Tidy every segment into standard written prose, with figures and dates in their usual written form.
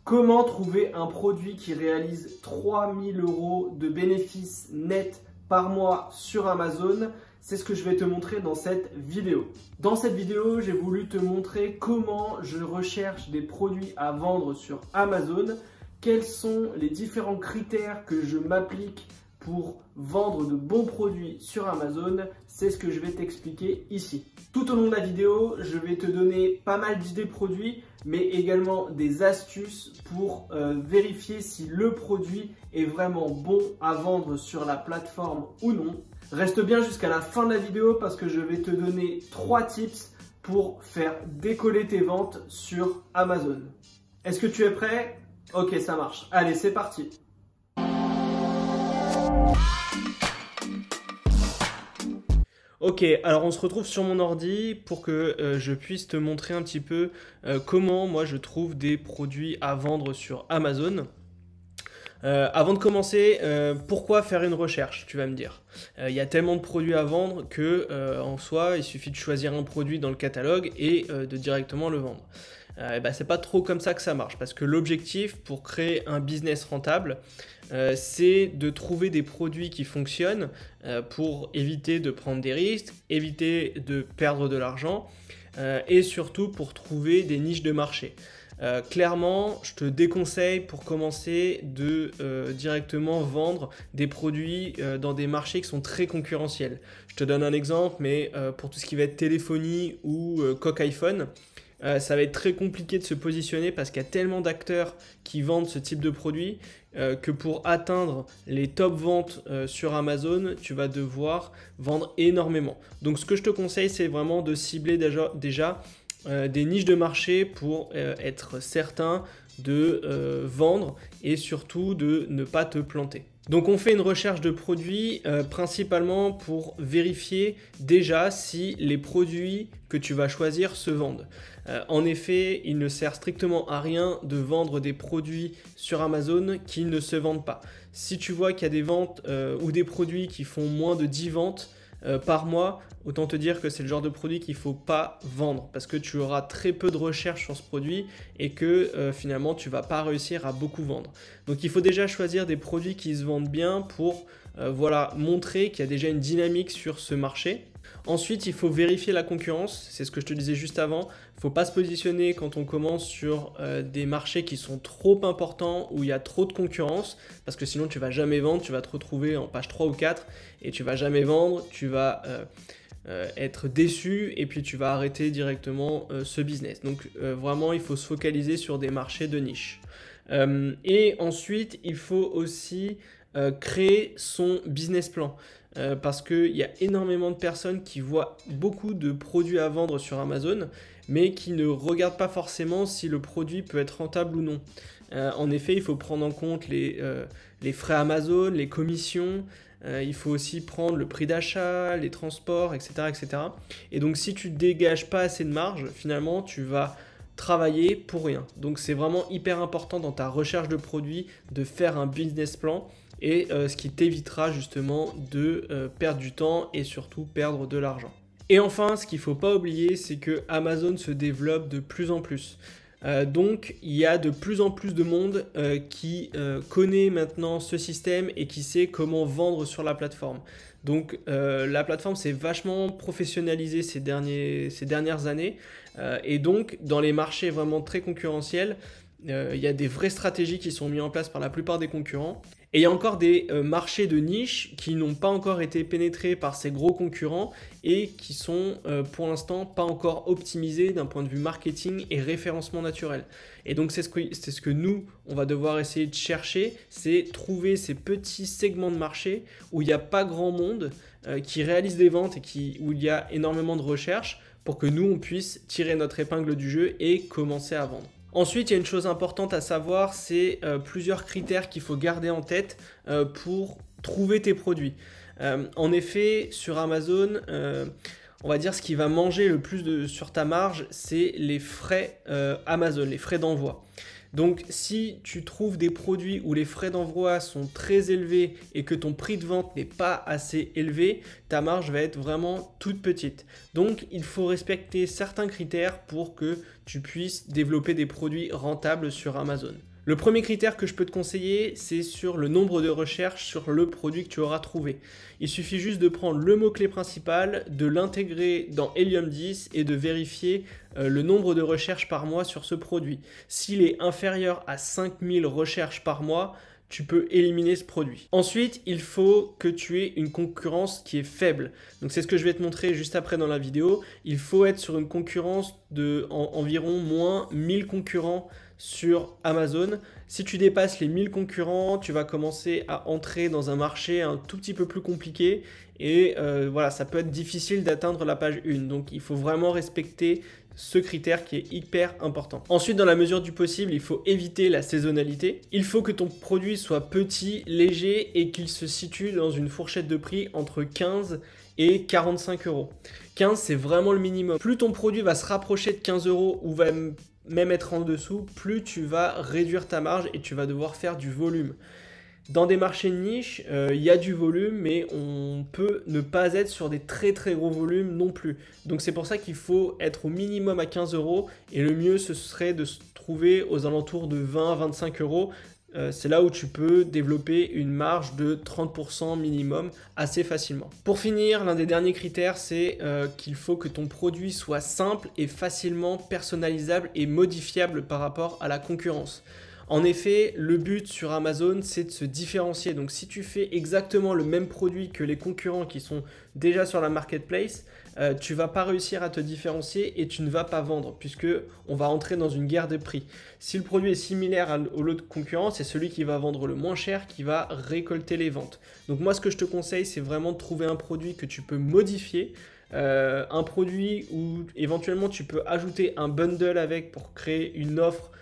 Comment trouver un produit qui réalise 3000 € de bénéfices nets par mois sur Amazon? C'est ce que je vais te montrer dans cette vidéo. Dans cette vidéo, j'ai voulu te montrer comment je recherche des produits à vendre sur Amazon, quels sont les différents critères que je m'applique pour vendre de bons produits sur Amazon. C'est ce que je vais t'expliquer ici. Tout au long de la vidéo, je vais te donner pas mal d'idées produits, mais également des astuces pour vérifier si le produit est vraiment bon à vendre sur la plateforme ou non. Reste bien jusqu'à la fin de la vidéo parce que je vais te donner 3 tips pour faire décoller tes ventes sur Amazon. Est-ce que tu es prêt? Ok, ça marche. Allez, c'est parti. Ok, alors on se retrouve sur mon ordi pour que je puisse te montrer un petit peu comment moi je trouve des produits à vendre sur Amazon. Avant de commencer, pourquoi faire une recherche, tu vas me dire. Il y a tellement de produits à vendre que en soi, il suffit de choisir un produit dans le catalogue et de directement le vendre. C'est pas trop comme ça que ça marche, parce que l'objectif pour créer un business rentable, c'est de trouver des produits qui fonctionnent pour éviter de prendre des risques, éviter de perdre de l'argent et surtout pour trouver des niches de marché. Clairement, je te déconseille pour commencer de directement vendre des produits dans des marchés qui sont très concurrentiels. Je te donne un exemple, mais pour tout ce qui va être téléphonie ou coque iPhone, ça va être très compliqué de se positionner parce qu'il y a tellement d'acteurs qui vendent ce type de produit que pour atteindre les top ventes sur Amazon, tu vas devoir vendre énormément. Donc ce que je te conseille, c'est vraiment de cibler déjà des niches de marché pour être certain de vendre et surtout de ne pas te planter. Donc on fait une recherche de produits principalement pour vérifier déjà si les produits que tu vas choisir se vendent. En effet, il ne sert strictement à rien de vendre des produits sur Amazon qui ne se vendent pas. Si tu vois qu'il y a des ventes ou des produits qui font moins de 10 ventes par mois, autant te dire que c'est le genre de produit qu'il ne faut pas vendre parce que tu auras très peu de recherche sur ce produit et que finalement tu ne vas pas réussir à beaucoup vendre. Donc il faut déjà choisir des produits qui se vendent bien pour montrer qu'il y a déjà une dynamique sur ce marché. Ensuite, il faut vérifier la concurrence, c'est ce que je te disais juste avant. Il ne faut pas se positionner quand on commence sur des marchés qui sont trop importants, où il y a trop de concurrence, parce que sinon tu ne vas jamais vendre, tu vas te retrouver en page 3 ou 4 et tu ne vas jamais vendre, tu vas être déçu et puis tu vas arrêter directement ce business. Donc vraiment, il faut se focaliser sur des marchés de niche. Et ensuite, il faut aussi créer son business plan. Parce qu'il y a énormément de personnes qui voient beaucoup de produits à vendre sur Amazon, mais qui ne regardent pas forcément si le produit peut être rentable ou non. En effet, il faut prendre en compte les frais Amazon, les commissions, il faut aussi prendre le prix d'achat, les transports, etc., etc. Et donc, si tu ne dégages pas assez de marge, finalement, tu vas travailler pour rien. Donc, c'est vraiment hyper important dans ta recherche de produits de faire un business plan et ce qui t'évitera justement de perdre du temps et surtout perdre de l'argent. Et enfin, ce qu'il ne faut pas oublier, c'est que Amazon se développe de plus en plus. Donc, il y a de plus en plus de monde qui connaît maintenant ce système et qui sait comment vendre sur la plateforme. Donc, la plateforme s'est vachement professionnalisée ces dernières années. Et donc, dans les marchés vraiment très concurrentiels, il y a des vraies stratégies qui sont mises en place par la plupart des concurrents. Et il y a encore des marchés de niche qui n'ont pas encore été pénétrés par ces gros concurrents et qui sont pour l'instant pas encore optimisés d'un point de vue marketing et référencement naturel. Et donc c'est ce que nous, on va devoir essayer de chercher, c'est trouver ces petits segments de marché où il n'y a pas grand monde qui réalise des ventes et où il y a énormément de recherche pour que nous, on puisse tirer notre épingle du jeu et commencer à vendre. Ensuite, il y a une chose importante à savoir, c'est plusieurs critères qu'il faut garder en tête pour trouver tes produits. En effet, sur Amazon, on va dire ce qui va manger le plus sur ta marge, c'est les frais Amazon, les frais d'envoi. Donc, si tu trouves des produits où les frais d'envoi sont très élevés et que ton prix de vente n'est pas assez élevé, ta marge va être vraiment toute petite. Donc, il faut respecter certains critères pour que tu puisses développer des produits rentables sur Amazon. Le premier critère que je peux te conseiller, c'est sur le nombre de recherches sur le produit que tu auras trouvé. Il suffit juste de prendre le mot-clé principal, de l'intégrer dans Helium 10 et de vérifier le nombre de recherches par mois sur ce produit. S'il est inférieur à 5000 recherches par mois, tu peux éliminer ce produit. Ensuite, il faut que tu aies une concurrence qui est faible. Donc c'est ce que je vais te montrer juste après dans la vidéo. Il faut être sur une concurrence de environ moins 1000 concurrents sur Amazon. Si tu dépasses les 1000 concurrents, tu vas commencer à entrer dans un marché un tout petit peu plus compliqué et voilà, ça peut être difficile d'atteindre la page 1. Donc il faut vraiment respecter ce critère qui est hyper important. Ensuite, dans la mesure du possible, il faut éviter la saisonnalité. Il faut que ton produit soit petit, léger et qu'il se situe dans une fourchette de prix entre 15 et 45 euros. 15, c'est vraiment le minimum. Plus ton produit va se rapprocher de 15 euros ou va même être en dessous, plus tu vas réduire ta marge et tu vas devoir faire du volume. Dans des marchés de niche, il y a du volume, mais on peut ne pas être sur des très gros volumes non plus. Donc c'est pour ça qu'il faut être au minimum à 15 euros et le mieux ce serait de se trouver aux alentours de 20 à 25 euros. C'est là où tu peux développer une marge de 30% minimum assez facilement. Pour finir, l'un des derniers critères, c'est qu'il faut que ton produit soit simple et facilement personnalisable et modifiable par rapport à la concurrence. En effet, le but sur Amazon, c'est de se différencier. Donc si tu fais exactement le même produit que les concurrents qui sont déjà sur la marketplace, tu ne vas pas réussir à te différencier et tu ne vas pas vendre puisque on va entrer dans une guerre de prix. Si le produit est similaire au lot de concurrents, c'est celui qui va vendre le moins cher qui va récolter les ventes. Donc moi, ce que je te conseille, c'est vraiment de trouver un produit que tu peux modifier. Un produit où éventuellement tu peux ajouter un bundle avec pour créer une offre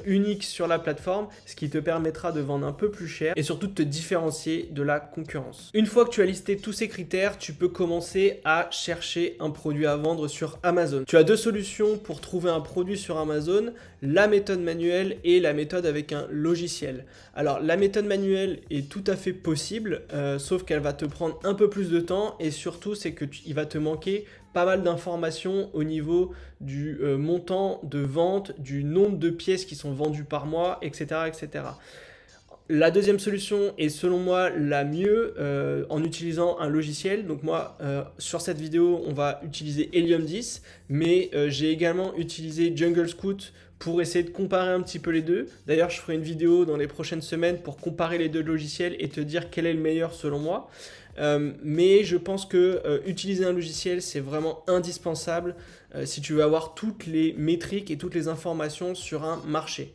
unique sur la plateforme, ce qui te permettra de vendre un peu plus cher et surtout de te différencier de la concurrence. Une fois que tu as listé tous ces critères, tu peux commencer à chercher un produit à vendre sur Amazon. Tu as deux solutions pour trouver un produit sur Amazon, la méthode manuelle et la méthode avec un logiciel. Alors la méthode manuelle est tout à fait possible, sauf qu'elle va te prendre un peu plus de temps et surtout c'est que il va te manquer pas mal d'informations au niveau du montant de vente, du nombre de pièces qui sont vendues par mois, etc. etc. La deuxième solution est selon moi la mieux en utilisant un logiciel. Donc moi, sur cette vidéo, on va utiliser Helium 10, mais j'ai également utilisé Jungle Scout pour essayer de comparer un petit peu les deux. D'ailleurs, je ferai une vidéo dans les prochaines semaines pour comparer les deux logiciels et te dire quel est le meilleur selon moi. Mais je pense que utiliser un logiciel, c'est vraiment indispensable si tu veux avoir toutes les métriques et toutes les informations sur un marché.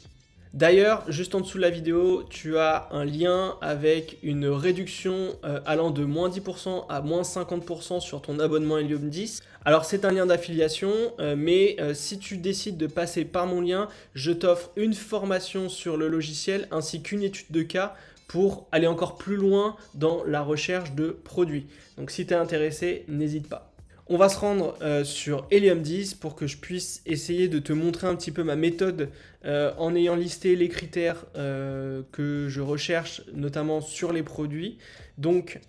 D'ailleurs, juste en dessous de la vidéo, tu as un lien avec une réduction allant de moins 10% à moins 50% sur ton abonnement Helium 10. Alors c'est un lien d'affiliation, mais si tu décides de passer par mon lien, je t'offre une formation sur le logiciel ainsi qu'une étude de cas pour aller encore plus loin dans la recherche de produits. Donc si tu es intéressé, n'hésite pas. On va se rendre sur Helium 10 pour que je puisse essayer de te montrer un petit peu ma méthode en ayant listé les critères que je recherche, notamment sur les produits. Donc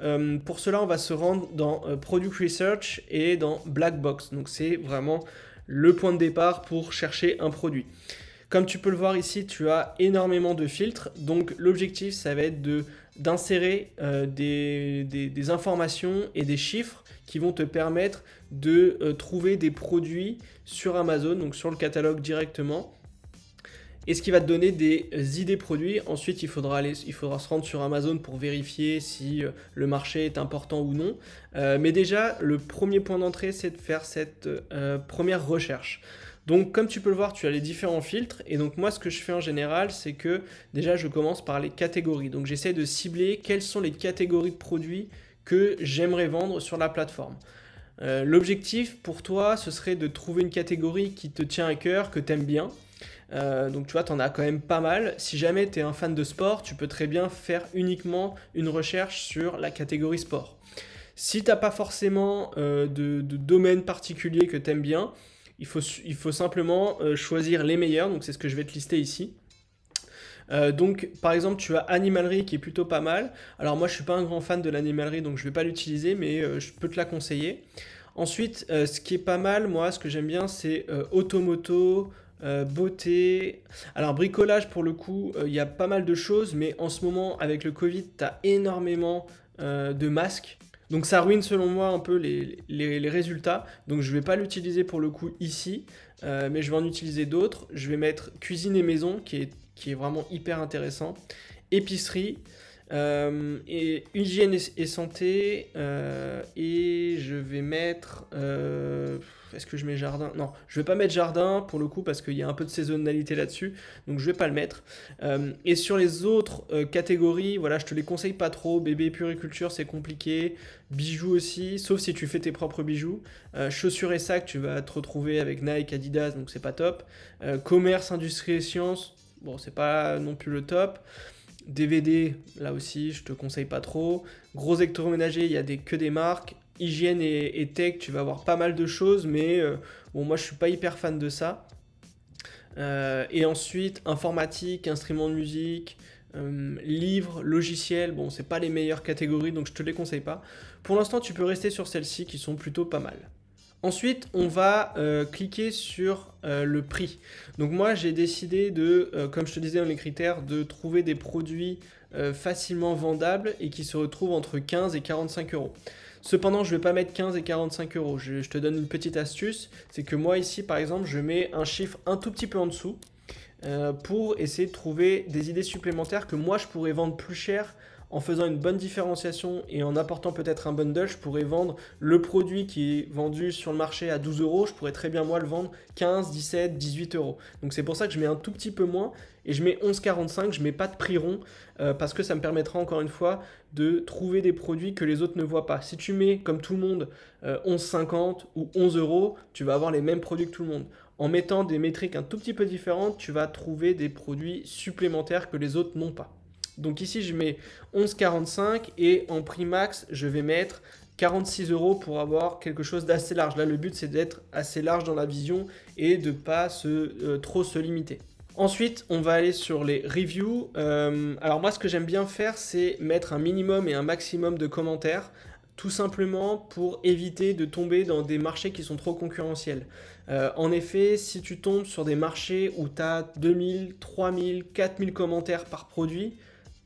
pour cela, on va se rendre dans Product Research et dans Black Box. Donc c'est vraiment le point de départ pour chercher un produit. Comme tu peux le voir ici, tu as énormément de filtres. Donc l'objectif, ça va être d'insérer des informations et des chiffres qui vont te permettre de trouver des produits sur Amazon, donc sur le catalogue directement. Et ce qui va te donner des idées produits. Ensuite, il faudra se rendre sur Amazon pour vérifier si le marché est important ou non. Mais déjà, le premier point d'entrée, c'est de faire cette première recherche. Donc comme tu peux le voir, tu as les différents filtres et donc moi ce que je fais en général, c'est que déjà je commence par les catégories. Donc j'essaie de cibler quelles sont les catégories de produits que j'aimerais vendre sur la plateforme. L'objectif pour toi, ce serait de trouver une catégorie qui te tient à cœur, que tu aimes bien. Donc tu vois, tu en as quand même pas mal. Si jamais tu es un fan de sport, tu peux très bien faire uniquement une recherche sur la catégorie sport. Si tu n'as pas forcément de domaine particulier que tu aimes bien, il faut simplement choisir les meilleurs, donc c'est ce que je vais te lister ici. Donc par exemple tu as animalerie qui est plutôt pas mal. Alors moi je suis pas un grand fan de l'animalerie donc je vais pas l'utiliser mais je peux te la conseiller. Ensuite ce qui est pas mal, moi ce que j'aime bien c'est automoto, Beauté. Alors bricolage pour le coup, il y a pas mal de choses, mais en ce moment avec le Covid, tu as énormément de masques. Donc ça ruine selon moi un peu les résultats. Donc je vais pas l'utiliser pour le coup ici, mais je vais en utiliser d'autres. Je vais mettre cuisine et maison qui est vraiment hyper intéressant. Épicerie. Et hygiène et santé, et je vais mettre... est-ce que je mets jardin? Non, je vais pas mettre jardin pour le coup parce qu'il y a un peu de saisonnalité là-dessus, donc je vais pas le mettre. Et sur les autres catégories, voilà, je te les conseille pas trop. Bébé puriculture, c'est compliqué. Bijoux aussi, sauf si tu fais tes propres bijoux. Chaussures et sacs, tu vas te retrouver avec Nike, Adidas, donc c'est pas top. Commerce, industrie et sciences, bon, c'est pas non plus le top. DVD, là aussi, je te conseille pas trop. Gros électroménager, il y a que des marques. Hygiène et tech, tu vas avoir pas mal de choses, mais bon, moi je suis pas hyper fan de ça. Et ensuite, informatique, instruments de musique, livres, logiciels, bon, c'est pas les meilleures catégories, donc je te les conseille pas. Pour l'instant, tu peux rester sur celles-ci qui sont plutôt pas mal. Ensuite, on va cliquer sur le prix. Donc moi, j'ai décidé de, comme je te disais dans les critères, de trouver des produits facilement vendables et qui se retrouvent entre 15 et 45 euros. Cependant, je ne vais pas mettre 15 et 45 euros. Je te donne une petite astuce, c'est que moi ici, par exemple, je mets un chiffre un tout petit peu en dessous pour essayer de trouver des idées supplémentaires que moi, je pourrais vendre plus cher en faisant une bonne différenciation et en apportant peut-être un bundle. Je pourrais vendre le produit qui est vendu sur le marché à 12 euros, je pourrais très bien moi le vendre 15, 17, 18 euros. Donc c'est pour ça que je mets un tout petit peu moins et je mets 11,45, je mets pas de prix rond parce que ça me permettra encore une fois de trouver des produits que les autres ne voient pas. Si tu mets comme tout le monde 11,50 ou 11 euros, tu vas avoir les mêmes produits que tout le monde. En mettant des métriques un tout petit peu différentes, tu vas trouver des produits supplémentaires que les autres n'ont pas. Donc ici, je mets 11,45 et en prix max, je vais mettre 46 euros pour avoir quelque chose d'assez large. Là, le but, c'est d'être assez large dans la vision et de ne pas trop se limiter. Ensuite, on va aller sur les reviews. Alors moi, ce que j'aime bien faire, c'est mettre un minimum et un maximum de commentaires, tout simplement pour éviter de tomber dans des marchés qui sont trop concurrentiels. En effet, si tu tombes sur des marchés où tu as 2000, 3000, 4000 commentaires par produit,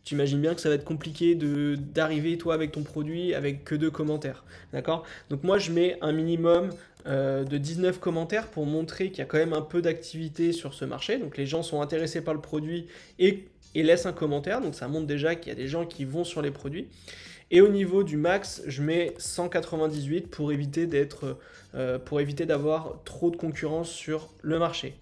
tu imagines bien que ça va être compliqué d'arriver toi avec ton produit avec que 2 commentaires. D'accord? Donc moi je mets un minimum de 19 commentaires pour montrer qu'il y a quand même un peu d'activité sur ce marché. Donc les gens sont intéressés par le produit et laissent un commentaire. Donc ça montre déjà qu'il y a des gens qui vont sur les produits. Et au niveau du max, je mets 198 pour éviter d'avoir trop de concurrence sur le marché.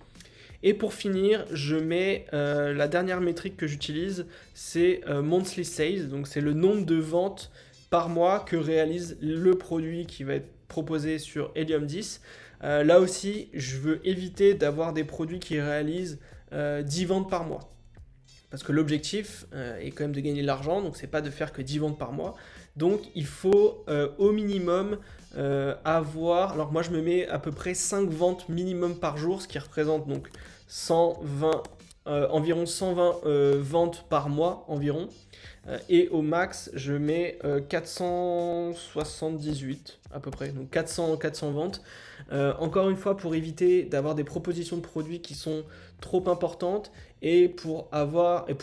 Et pour finir, je mets la dernière métrique que j'utilise, c'est monthly sales, donc c'est le nombre de ventes par mois que réalise le produit qui va être proposé sur Helium 10. Là aussi, je veux éviter d'avoir des produits qui réalisent 10 ventes par mois. Parce que l'objectif est quand même de gagner de l'argent, donc c'est pas de faire que 10 ventes par mois. Donc il faut au minimum avoir, alors moi je me mets à peu près 5 ventes minimum par jour, ce qui représente donc 120, environ 120 ventes par mois environ. Et au max, je mets 478 à peu près, donc 400 ventes. Encore une fois, pour éviter d'avoir des propositions de produits qui sont trop importantes et pour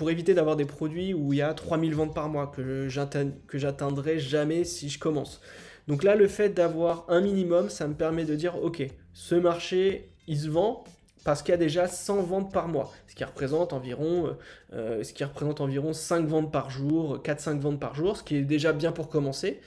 éviter d'avoir des produits où il y a 3000 ventes par mois que j'atteindrai jamais si je commence. Donc là, le fait d'avoir un minimum, ça me permet de dire, ok, ce marché, il se vend parce qu'il y a déjà 100 ventes par mois, ce qui représente environ 5 ventes par jour, 4-5 ventes par jour, ce qui est déjà bien pour commencer,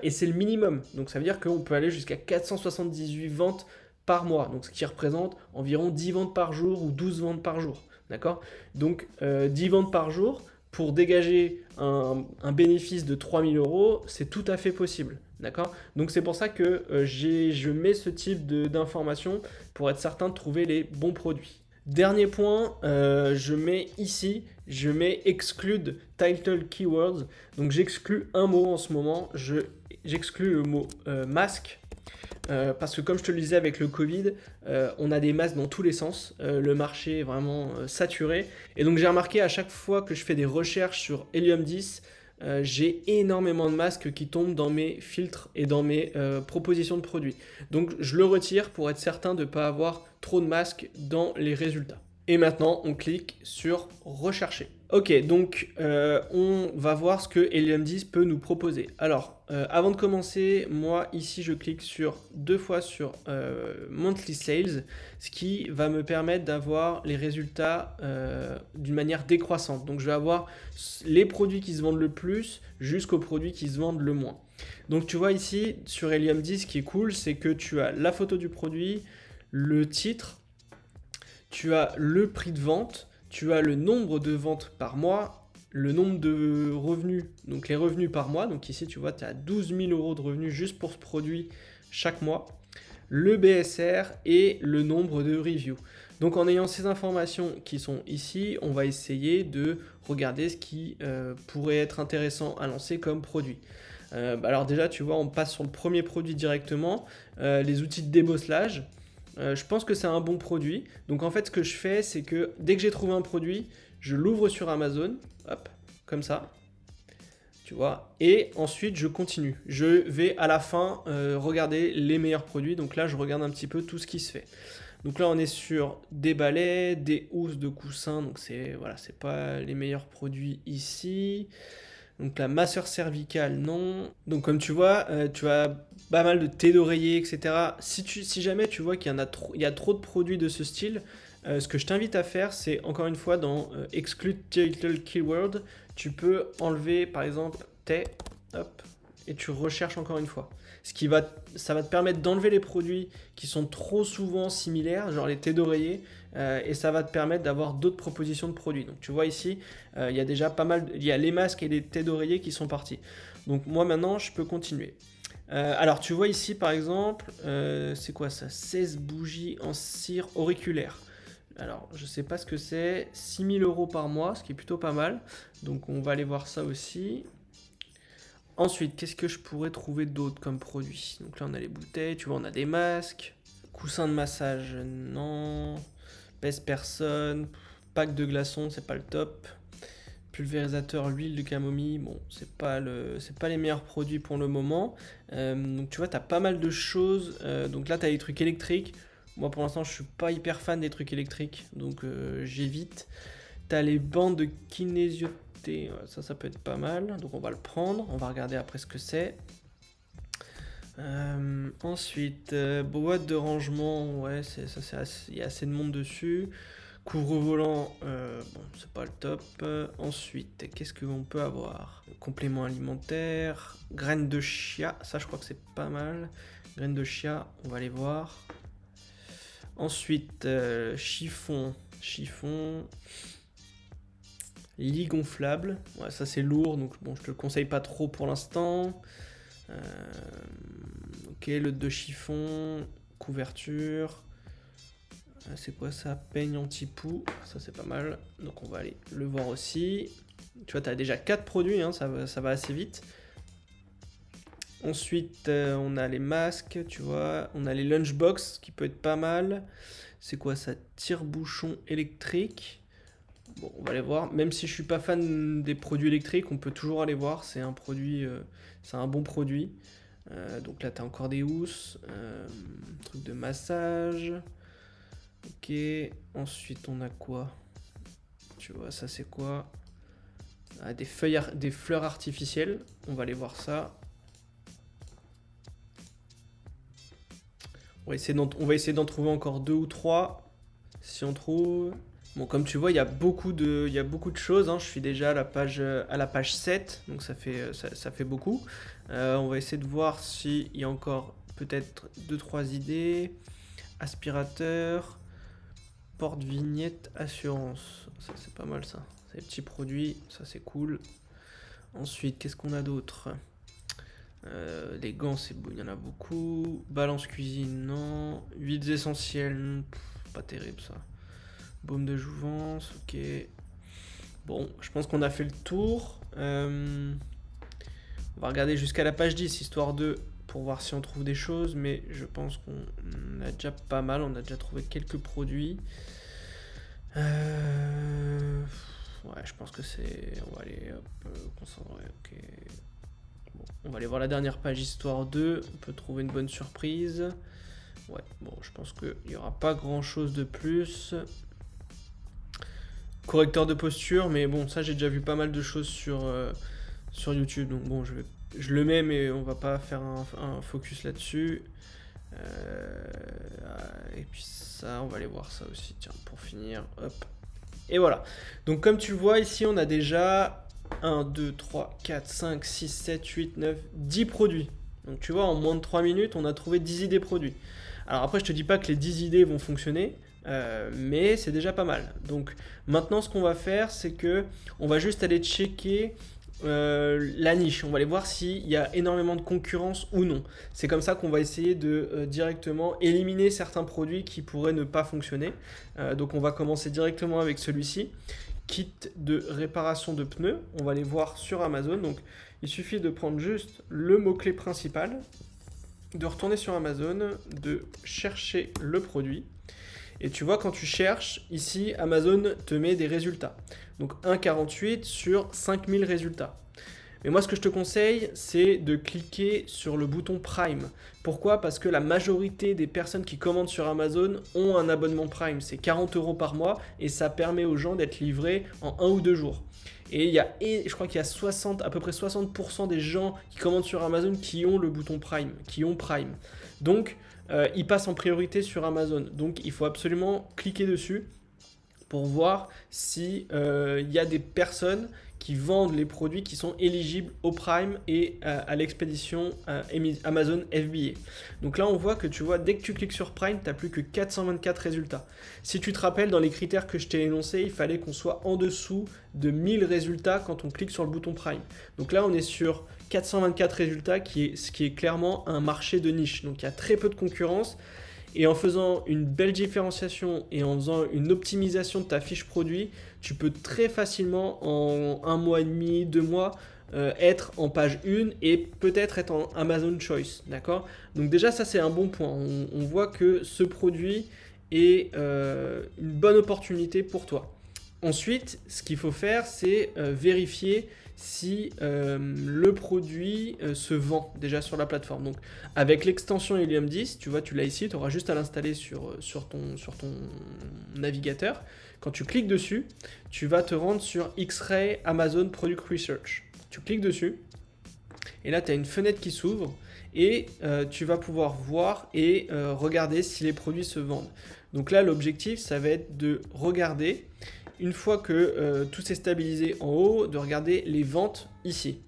et c'est le minimum. Donc ça veut dire qu'on peut aller jusqu'à 478 ventes par mois, donc ce qui représente environ 10 ventes par jour ou 12 ventes par jour. D'accord? Donc 10 ventes par jour, pour dégager un bénéfice de 3000 euros, c'est tout à fait possible. D'accord? Donc c'est pour ça que je mets ce type d'informations pour être certain de trouver les bons produits. Dernier point, je mets exclude title keywords. Donc j'exclus un mot en ce moment, j'exclus le mot masque. Parce que comme je te le disais avec le Covid, on a des masques dans tous les sens, le marché est vraiment saturé. Et donc j'ai remarqué à chaque fois que je fais des recherches sur Helium 10, j'ai énormément de masques qui tombent dans mes filtres et dans mes propositions de produits. Donc je le retire pour être certain de ne pas avoir trop de masques dans les résultats. Et maintenant, on clique sur rechercher. Ok, donc on va voir ce que Helium 10 peut nous proposer. Alors, avant de commencer, moi ici je clique deux fois sur Monthly Sales, ce qui va me permettre d'avoir les résultats d'une manière décroissante. Donc je vais avoir les produits qui se vendent le plus jusqu'aux produits qui se vendent le moins. Donc tu vois ici sur Helium 10, ce qui est cool, c'est que tu as la photo du produit, le titre, tu as le prix de vente, tu as le nombre de ventes par mois, le nombre de revenus, donc les revenus par mois. Donc ici, tu vois, tu as 12 000 € de revenus juste pour ce produit chaque mois, le BSR et le nombre de reviews. Donc en ayant ces informations qui sont ici, on va essayer de regarder ce qui pourrait être intéressant à lancer comme produit. Alors déjà, tu vois, on passe sur le premier produit directement, les outils de débosselage. Je pense que c'est un bon produit. Donc en fait, ce que je fais, c'est que dès que j'ai trouvé un produit, je l'ouvre sur Amazon, hop, comme ça, tu vois, et ensuite je continue. Je vais à la fin regarder les meilleurs produits. Donc là, je regarde un petit peu tout ce qui se fait. Donc là, on est sur des balais, des housses de coussins. Donc c'est voilà, c'est pas les meilleurs produits ici. Donc la masseur cervicale, non. Donc comme tu vois, tu as pas mal de thé d'oreiller, etc. Si jamais tu vois qu'il y a trop de produits de ce style, ce que je t'invite à faire, c'est encore une fois dans Exclude Title Keyword, tu peux enlever par exemple thé, hop, et tu recherches encore une fois. Ça va te permettre d'enlever les produits qui sont trop souvent similaires, genre les thés d'oreiller, et ça va te permettre d'avoir d'autres propositions de produits. Donc tu vois ici, il y a déjà pas mal, il y a les masques et les thés d'oreiller qui sont partis. Donc moi maintenant, je peux continuer. Alors tu vois ici par exemple, c'est quoi ça? 16 bougies en cire auriculaire. Alors je sais pas ce que c'est, 6 000 € par mois, ce qui est plutôt pas mal. Donc on va aller voir ça aussi. Ensuite, qu'est-ce que je pourrais trouver d'autre comme produit? Donc là, on a les bouteilles, tu vois, on a des masques, coussins de massage, non, pèse-personne, pack de glaçons, c'est pas le top, pulvérisateur, huile de camomille, bon, c'est pas les meilleurs produits pour le moment. Donc tu vois, tu as pas mal de choses. Donc là, tu as les trucs électriques. Moi, pour l'instant, je suis pas hyper fan des trucs électriques, donc j'évite. Tu as les bandes de kinésio. Ça peut être pas mal, donc on va le prendre, on va regarder après ce que c'est. Ensuite, boîte de rangement, ouais, il y a assez de monde dessus. Couvre-volant, bon, c'est pas le top. Ensuite, qu'est-ce qu'on peut avoir? Complément alimentaire, graines de chia, ça je crois que c'est pas mal. Graines de chia, on va les voir. Ensuite, chiffon. Lit gonflable, ouais, ça c'est lourd, donc bon, je te le conseille pas trop pour l'instant. Ok, le de chiffon, couverture. C'est quoi ça? Peigne anti-poux, ça c'est pas mal, donc on va aller le voir aussi. Tu vois, tu as déjà 4 produits, hein, ça va assez vite. Ensuite, on a les masques, tu vois, on a les lunchbox qui peut être pas mal. C'est quoi ça? Tire-bouchon électrique. Bon, on va aller voir. Même si je suis pas fan des produits électriques, on peut toujours aller voir. C'est un produit, c'est un bon produit. Donc là, tu as encore des housses, truc de massage. Ok. Ensuite, on a quoi? Tu vois, ça c'est quoi? Ah, des fleurs artificielles. On va aller voir ça. On va essayer d'en trouver encore 2 ou 3. Si on trouve. Bon, comme tu vois, il y a beaucoup de choses, hein. Je suis déjà à la page 7, donc ça fait beaucoup. On va essayer de voir s'il y a encore peut-être 2-3 idées. Aspirateur, porte-vignette, assurance. Ça, c'est pas mal ça. C'est des petits produits, ça c'est cool. Ensuite, qu'est-ce qu'on a d'autre? Les gants, il y en a beaucoup. Balance cuisine, non. Huiles essentielles, pas terrible ça. Baume de jouvence, ok. Bon, je pense qu'on a fait le tour. On va regarder jusqu'à la page 10, histoire pour voir si on trouve des choses. Mais je pense qu'on a déjà pas mal. On a déjà trouvé quelques produits. Ouais, je pense que c'est... On va aller concentrer, ok. Bon, on va aller voir la dernière page histoire 2. On peut trouver une bonne surprise. Ouais, bon, je pense qu'il n'y aura pas grand-chose de plus. Correcteur de posture, mais bon, ça j'ai déjà vu pas mal de choses sur YouTube. Donc bon, je le mets, mais on va pas faire un focus là-dessus. Et puis ça, on va aller voir ça aussi, tiens, pour finir, hop. Et voilà. Donc comme tu le vois, ici, on a déjà 1, 2, 3, 4, 5, 6, 7, 8, 9, 10 produits. Donc tu vois, en moins de 3 minutes, on a trouvé 10 idées produits. Alors après, je te dis pas que les 10 idées vont fonctionner, mais c'est déjà pas mal. Donc maintenant, ce qu'on va faire, c'est que on va juste aller checker la niche. On va aller voir s'il y a énormément de concurrence ou non. C'est comme ça qu'on va essayer de directement éliminer certains produits qui pourraient ne pas fonctionner. Donc on va commencer directement avec celui-ci. Kit de réparation de pneus. On va aller voir sur Amazon. Donc il suffit de prendre juste le mot-clé principal, de retourner sur Amazon, de chercher le produit. Et tu vois, quand tu cherches, ici, Amazon te met des résultats. Donc 1,48 sur 5000 résultats. Mais moi, ce que je te conseille, c'est de cliquer sur le bouton Prime. Pourquoi? Parce que la majorité des personnes qui commandent sur Amazon ont un abonnement Prime. C'est 40 € par mois et ça permet aux gens d'être livrés en 1 ou 2 jours. Et je crois qu'il y a à peu près 60% des gens qui commandent sur Amazon qui ont le bouton Prime, qui ont Prime. Donc, ils passent en priorité sur Amazon. Donc, il faut absolument cliquer dessus pour voir s'il y a des personnes qui vendent les produits qui sont éligibles au Prime et à l'expédition Amazon FBA. Donc là, on voit que tu vois, dès que tu cliques sur Prime, tu n'as plus que 424 résultats. Si tu te rappelles, dans les critères que je t'ai énoncés, il fallait qu'on soit en dessous de 1000 résultats quand on clique sur le bouton Prime. Donc là, on est sur 424 résultats, ce qui est clairement un marché de niche. Donc il y a très peu de concurrence. Et en faisant une belle différenciation et en faisant une optimisation de ta fiche produit, tu peux très facilement en 1 mois et demi, 2 mois, être en page 1 et peut-être être en Amazon Choice. D'accord? Donc déjà, ça c'est un bon point. On voit que ce produit est une bonne opportunité pour toi. Ensuite, ce qu'il faut faire, c'est vérifier si le produit se vend déjà sur la plateforme. Donc avec l'extension Helium 10, tu vois, tu l'as ici, tu auras juste à l'installer sur ton navigateur. Quand tu cliques dessus, tu vas te rendre sur X-Ray Amazon Product Research. Tu cliques dessus et là tu as une fenêtre qui s'ouvre et tu vas pouvoir voir et regarder si les produits se vendent. Donc là l'objectif ça va être de regarder. Une fois que tout s'est stabilisé en haut, de regarder les ventes ici.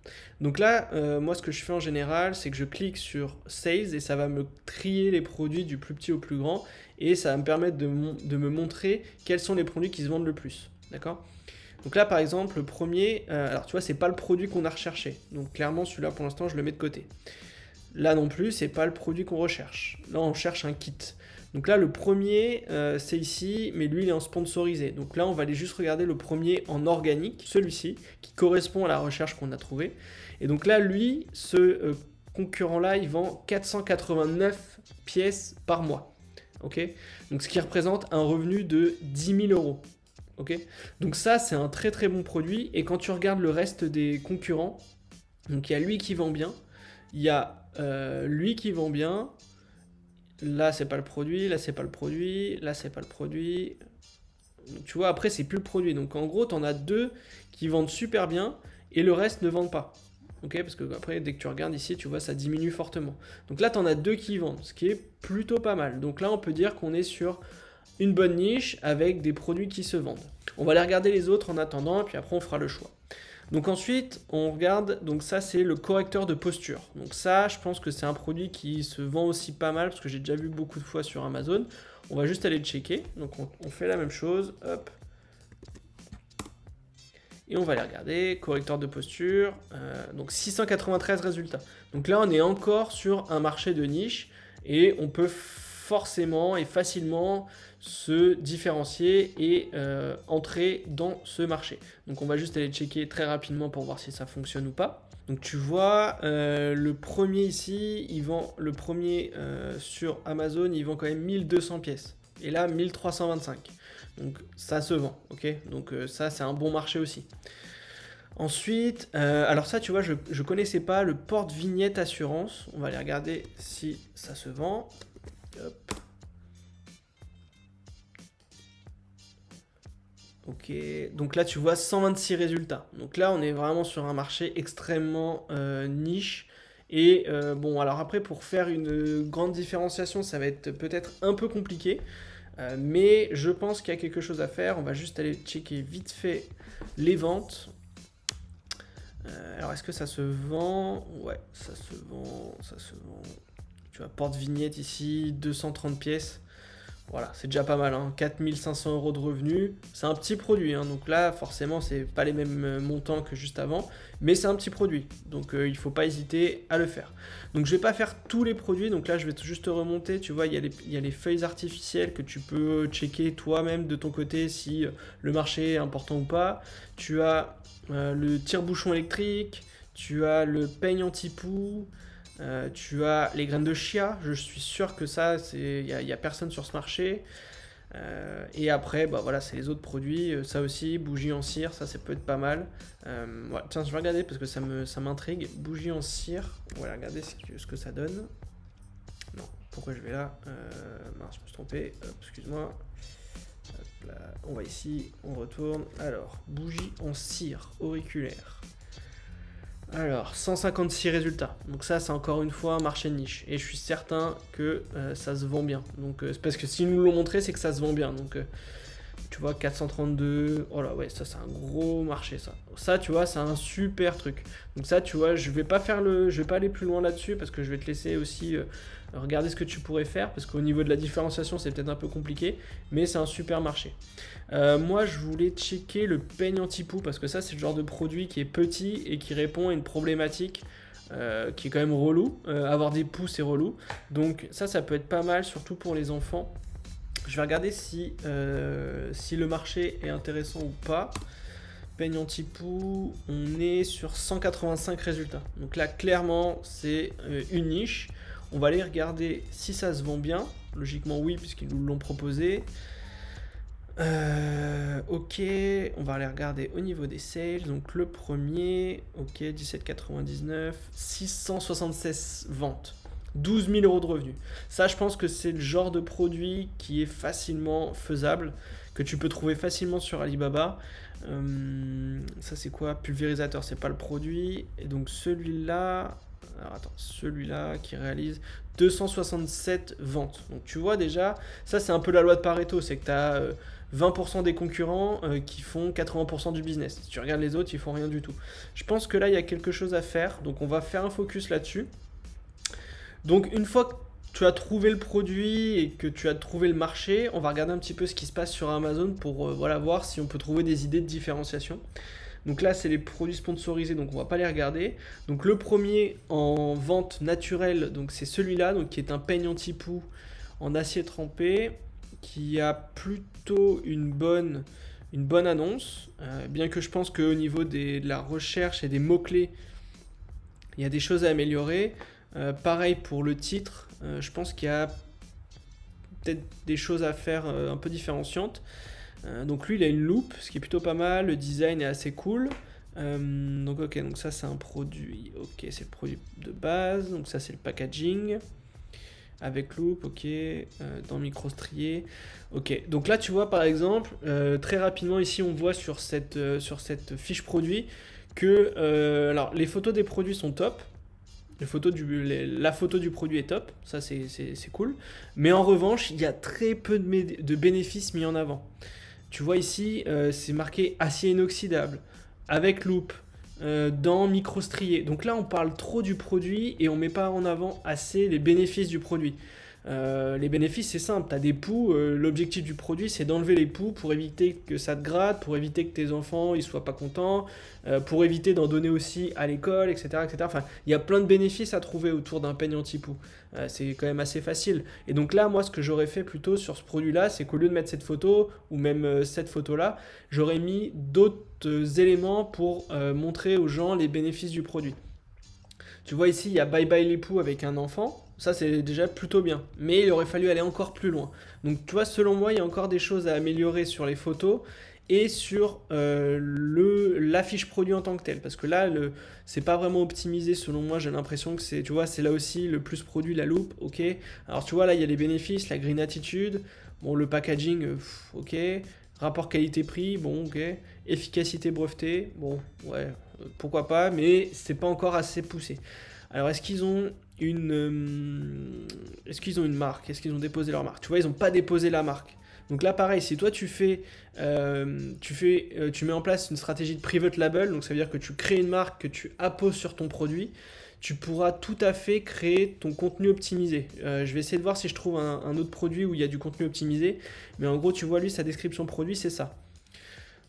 Donc là, moi ce que je fais en général, c'est que je clique sur Sales et ça va me trier les produits du plus petit au plus grand et ça va me permettre de me montrer quels sont les produits qui se vendent le plus. D'accord? Donc là par exemple, le premier, alors tu vois, c'est pas le produit qu'on a recherché. Donc clairement, celui-là pour l'instant, je le mets de côté. Là non plus, c'est pas le produit qu'on recherche. Là, on cherche un kit. Donc là, le premier, c'est ici, mais lui, il est en sponsorisé. Donc là, on va aller juste regarder le premier en organique, celui-ci, qui correspond à la recherche qu'on a trouvée. Et donc là, lui, ce concurrent-là, il vend 489 pièces par mois. Ok? Donc ce qui représente un revenu de 10 000 €. Ok? Donc ça, c'est un très très bon produit. Et quand tu regardes le reste des concurrents, donc il y a lui qui vend bien, il y a lui qui vend bien. Là, c'est pas le produit, là, c'est pas le produit, là, c'est pas le produit. Donc, tu vois, après, c'est plus le produit. Donc, en gros, tu en as 2 qui vendent super bien et le reste ne vendent pas. Ok? Parce que après, dès que tu regardes ici, tu vois, ça diminue fortement. Donc là, tu en as 2 qui vendent, ce qui est plutôt pas mal. Donc là, on peut dire qu'on est sur une bonne niche avec des produits qui se vendent. On va aller regarder les autres en attendant, et puis après, on fera le choix. Donc ensuite, on regarde, donc ça c'est le correcteur de posture. Donc ça, je pense que c'est un produit qui se vend aussi pas mal, parce que j'ai déjà vu beaucoup de fois sur Amazon. On va juste aller le checker. Donc on fait la même chose, hop. Et on va aller regarder, correcteur de posture, donc 693 résultats. Donc là, on est encore sur un marché de niche, et on peut forcément et facilement se différencier et entrer dans ce marché. Donc on va juste aller checker très rapidement pour voir si ça fonctionne ou pas. Donc tu vois, le premier ici, le premier sur Amazon, il vend quand même 1200 pièces. Et là, 1325. Donc ça se vend, ok? Donc ça, c'est un bon marché aussi. Ensuite, alors ça, tu vois, je connaissais pas le porte-vignette assurance. On va aller regarder si ça se vend. Hop. Ok, donc là tu vois 126 résultats. Donc là on est vraiment sur un marché extrêmement niche. Et bon, alors après pour faire une grande différenciation, ça va être peut-être un peu compliqué. Mais je pense qu'il y a quelque chose à faire. On va juste aller checker vite fait les ventes. Alors est-ce que ça se vend? Ouais, ça se vend, ça se vend. Tu vois, porte-vignette ici, 230 pièces. Voilà, c'est déjà pas mal, hein. 4500 € de revenus. C'est un petit produit, hein. Donc là, forcément, c'est pas les mêmes montants que juste avant, mais c'est un petit produit. Donc il faut pas hésiter à le faire. Donc je vais pas faire tous les produits. Donc là, je vais juste te remonter. Tu vois, il y a les feuilles artificielles que tu peux checker toi-même de ton côté si le marché est important ou pas. Tu as le tire-bouchon électrique. Tu as le peigne anti-poux. Tu as les graines de chia, je suis sûr que ça, il y a personne sur ce marché. Et après, bah voilà, c'est les autres produits. Ça aussi, bougie en cire, ça peut être pas mal. Ouais, tiens, je vais regarder parce que ça m'intrigue. Bougie en cire, on va regarder ce que ça donne. Non, pourquoi je vais là? Mince, je me suis trompé. Excuse-moi. Hop là, on va ici, on retourne. Alors, bougie en cire auriculaire. Alors, 156 résultats. Donc ça, c'est encore une fois un marché de niche. Et je suis certain que ça se vend bien. Donc c'est parce que s'ils nous l'ont montré, c'est que ça se vend bien. Donc tu vois, 432. Oh là, ouais, ça c'est un gros marché, ça. Ça, tu vois, c'est un super truc. Donc ça, tu vois, je vais pas aller plus loin là-dessus parce que je vais te laisser aussi regarder ce que tu pourrais faire parce qu'au niveau de la différenciation, c'est peut-être un peu compliqué, mais c'est un super marché. Moi, je voulais checker le peigne anti-poux parce que ça, c'est le genre de produit qui est petit et qui répond à une problématique qui est quand même relou. Avoir des poux, c'est relou. Donc ça peut être pas mal, surtout pour les enfants. Je vais regarder si le marché est intéressant ou pas. Peigne anti-poux, on est sur 185 résultats. Donc là, clairement, c'est une niche. On va aller regarder si ça se vend bien. Logiquement, oui, puisqu'ils nous l'ont proposé. Ok, on va aller regarder au niveau des sales. Donc le premier, ok, 17,99, 676 ventes, 12 000 € de revenus. Ça, je pense que c'est le genre de produit qui est facilement faisable, que tu peux trouver facilement sur Alibaba. Ça, c'est quoi? Pulvérisateur, c'est pas le produit. Et donc celui-là, alors attends, celui-là qui réalise 267 ventes. Donc tu vois déjà, ça c'est un peu la loi de Pareto, c'est que tu as 20% des concurrents qui font 80% du business. Si tu regardes les autres, ils font rien du tout. Je pense que là, il y a quelque chose à faire, donc on va faire un focus là-dessus. Donc une fois que tu as trouvé le produit et que tu as trouvé le marché, on va regarder un petit peu ce qui se passe sur Amazon pour voilà, voir si on peut trouver des idées de différenciation. Donc là, c'est les produits sponsorisés, donc on va pas les regarder. Donc le premier en vente naturelle, donc c'est celui-là, donc qui est un peigne anti-poux en acier trempé, qui a plutôt une bonne annonce, bien que je pense qu'au niveau de la recherche et des mots-clés, il y a des choses à améliorer. Pareil pour le titre, je pense qu'il y a peut-être des choses à faire un peu différenciantes. Donc lui, il a une loupe, ce qui est plutôt pas mal. Le design est assez cool. Donc ok, donc ça c'est un produit. Ok, c'est le produit de base. Donc ça c'est le packaging avec loupe. Ok, dans micro-strié. Ok, donc là tu vois par exemple très rapidement ici on voit sur cette fiche produit que alors les photos des produits sont top. La photo du produit est top, ça c'est cool. Mais en revanche, il y a très peu de bénéfices mis en avant. Tu vois ici, c'est marqué acier inoxydable, avec loupe, dans micro-strié. Donc là, on parle trop du produit et on ne met pas en avant assez les bénéfices du produit. Les bénéfices, c'est simple, tu as des poux, l'objectif du produit, c'est d'enlever les poux pour éviter que ça te gratte, pour éviter que tes enfants ne soient pas contents, pour éviter d'en donner aussi à l'école, etc., etc. Enfin, il y a plein de bénéfices à trouver autour d'un peigne anti-poux. C'est quand même assez facile. Et donc là, moi, ce que j'aurais fait plutôt sur ce produit-là, c'est qu'au lieu de mettre cette photo, ou même cette photo-là, j'aurais mis d'autres éléments pour montrer aux gens les bénéfices du produit. Tu vois ici, il y a Bye Bye les poux avec un enfant. Ça, c'est déjà plutôt bien. Mais il aurait fallu aller encore plus loin. Donc, tu vois, selon moi, il y a encore des choses à améliorer sur les photos et sur la fiche produit en tant que telle. Parce que là, c'est pas vraiment optimisé selon moi. J'ai l'impression que c'est, tu vois, c'est là aussi le plus produit, la loupe, ok. Alors, tu vois, là, il y a les bénéfices, la green attitude, bon, le packaging, ok. Rapport qualité-prix, bon, ok. Efficacité brevetée, bon, ouais, pourquoi pas, mais c'est pas encore assez poussé. Alors, est-ce qu'ils ont une marque? Est-ce qu'ils ont déposé leur marque? Tu vois, ils n'ont pas déposé la marque. Donc là, pareil, si toi tu mets en place une stratégie de private label, donc ça veut dire que tu crées une marque que tu apposes sur ton produit, tu pourras tout à fait créer ton contenu optimisé. Je vais essayer de voir si je trouve un autre produit où il y a du contenu optimisé, mais en gros, tu vois, lui, sa description produit, c'est ça.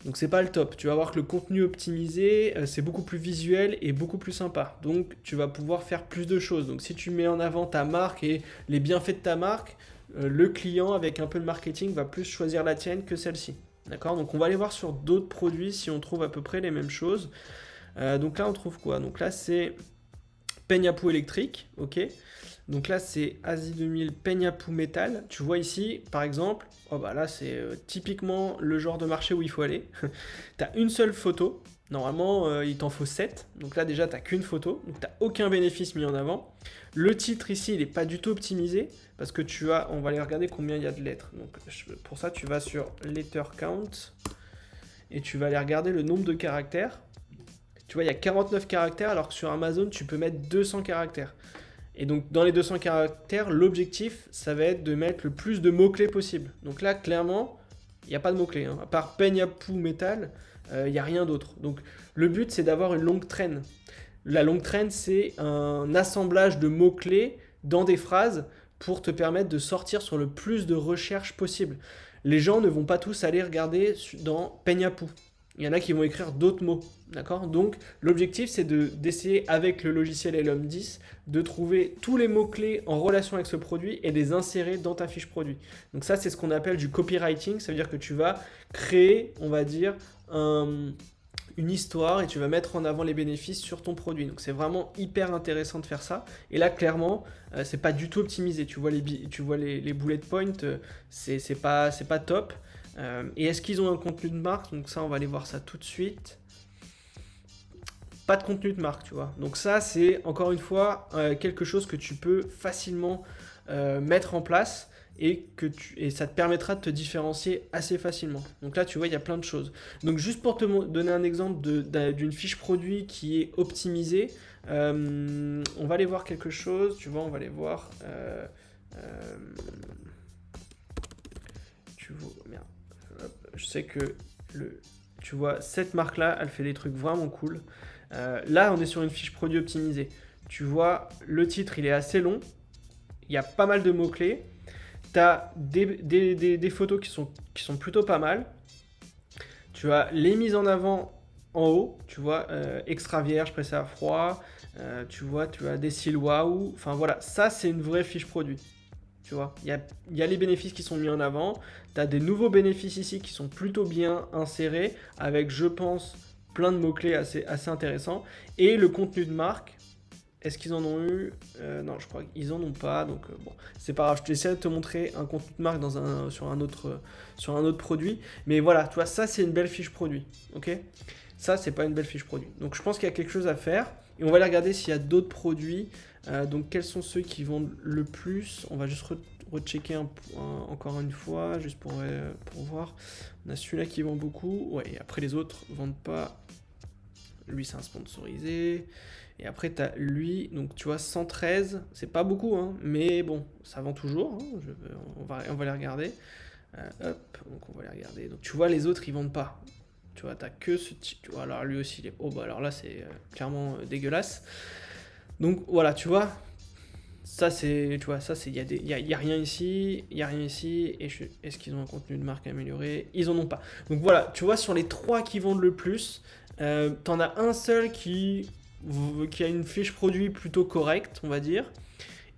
Donc c'est pas le top. Tu vas voir que le contenu optimisé, c'est beaucoup plus visuel et beaucoup plus sympa. Donc tu vas pouvoir faire plus de choses. Donc si tu mets en avant ta marque et les bienfaits de ta marque, le client avec un peu de marketing va plus choisir la tienne que celle-ci. D'accord? Donc on va aller voir sur d'autres produits si on trouve à peu près les mêmes choses. Donc là on trouve quoi? Donc là c'est peigne à poux électrique, ok. Donc là c'est Asie 2000 peigne à poux métal. Tu vois ici par exemple, oh bah là c'est typiquement le genre de marché où il faut aller. Tu as une seule photo, normalement il t'en faut 7. Donc là déjà tu n'as qu'une photo, donc tu n'as aucun bénéfice mis en avant. Le titre ici il n'est pas du tout optimisé parce que on va aller regarder combien il y a de lettres. Donc pour ça tu vas sur letter count et tu vas aller regarder le nombre de caractères. Tu vois, il y a 49 caractères alors que sur Amazon, tu peux mettre 200 caractères. Et donc, dans les 200 caractères, l'objectif, ça va être de mettre le plus de mots-clés possible. Donc là, clairement, il n'y a pas de mots-clés. Hein. À part peigne à poux métal, il n'y a rien d'autre. Donc, le but, c'est d'avoir une longue traîne. La longue traîne, c'est un assemblage de mots-clés dans des phrases pour te permettre de sortir sur le plus de recherches possible. Les gens ne vont pas tous aller regarder dans peigne à poux. Il y en a qui vont écrire d'autres mots, d'accord? Donc l'objectif c'est d'essayer avec le logiciel Elom 10 de trouver tous les mots-clés en relation avec ce produit et les insérer dans ta fiche produit. Donc ça c'est ce qu'on appelle du copywriting, ça veut dire que tu vas créer, on va dire, une histoire et tu vas mettre en avant les bénéfices sur ton produit. Donc c'est vraiment hyper intéressant de faire ça. Et là clairement, c'est pas du tout optimisé. Tu vois les bullet points, c'est pas top. Et est-ce qu'ils ont un contenu de marque? Donc ça, on va aller voir ça tout de suite. Pas de contenu de marque, tu vois. Donc ça, c'est encore une fois quelque chose que tu peux facilement mettre en place et ça te permettra de te différencier assez facilement. Donc là, tu vois, il y a plein de choses. Donc juste pour te donner un exemple d'une fiche produit qui est optimisée, on va aller voir quelque chose. Tu vois, on va aller voir... tu vois, merde. Je sais que tu vois, cette marque-là, elle fait des trucs vraiment cool. Là, on est sur une fiche produit optimisée. Tu vois, le titre, il est assez long. Il y a pas mal de mots-clés. Tu as des photos qui sont plutôt pas mal. Tu as les mises en avant en haut. Tu vois, extra vierge, pressé à froid. Tu vois, tu as des cils waouh. Enfin voilà, ça, c'est une vraie fiche produit. Tu vois, il y a les bénéfices qui sont mis en avant. Tu as des nouveaux bénéfices ici qui sont plutôt bien insérés avec, je pense, plein de mots-clés assez intéressants. Et le contenu de marque, est-ce qu'ils en ont eu? Non, je crois qu'ils en ont pas. Donc bon, c'est pas grave. Je vais essayer de te montrer un contenu de marque sur un autre produit. Mais voilà, tu vois, ça, c'est une belle fiche produit. Ok? Ça, c'est pas une belle fiche produit. Donc je pense qu'il y a quelque chose à faire. Et on va aller regarder s'il y a d'autres produits. Donc quels sont ceux qui vendent le plus? On va juste rechecker encore une fois, juste pour voir. On a celui-là qui vend beaucoup. Ouais, et après les autres ne vendent pas. Lui, c'est un sponsorisé. Et après, tu as lui, donc tu vois, 113. C'est pas beaucoup, hein, mais bon, ça vend toujours. Hein, on va les regarder. Hop, donc on va les regarder. Donc tu vois, les autres, ils vendent pas. Tu vois, t'as que ce type. Tu vois, alors lui aussi, il est... Oh, bah alors là, c'est clairement dégueulasse. Donc voilà, tu vois, ça c'est, tu vois, ça c'est, il y a rien ici, il y a rien ici, et est-ce qu'ils ont un contenu de marque amélioré? Ils en ont pas. Donc voilà, tu vois, sur les 3 qui vendent le plus, t'en as un seul qui a une fiche produit plutôt correcte, on va dire,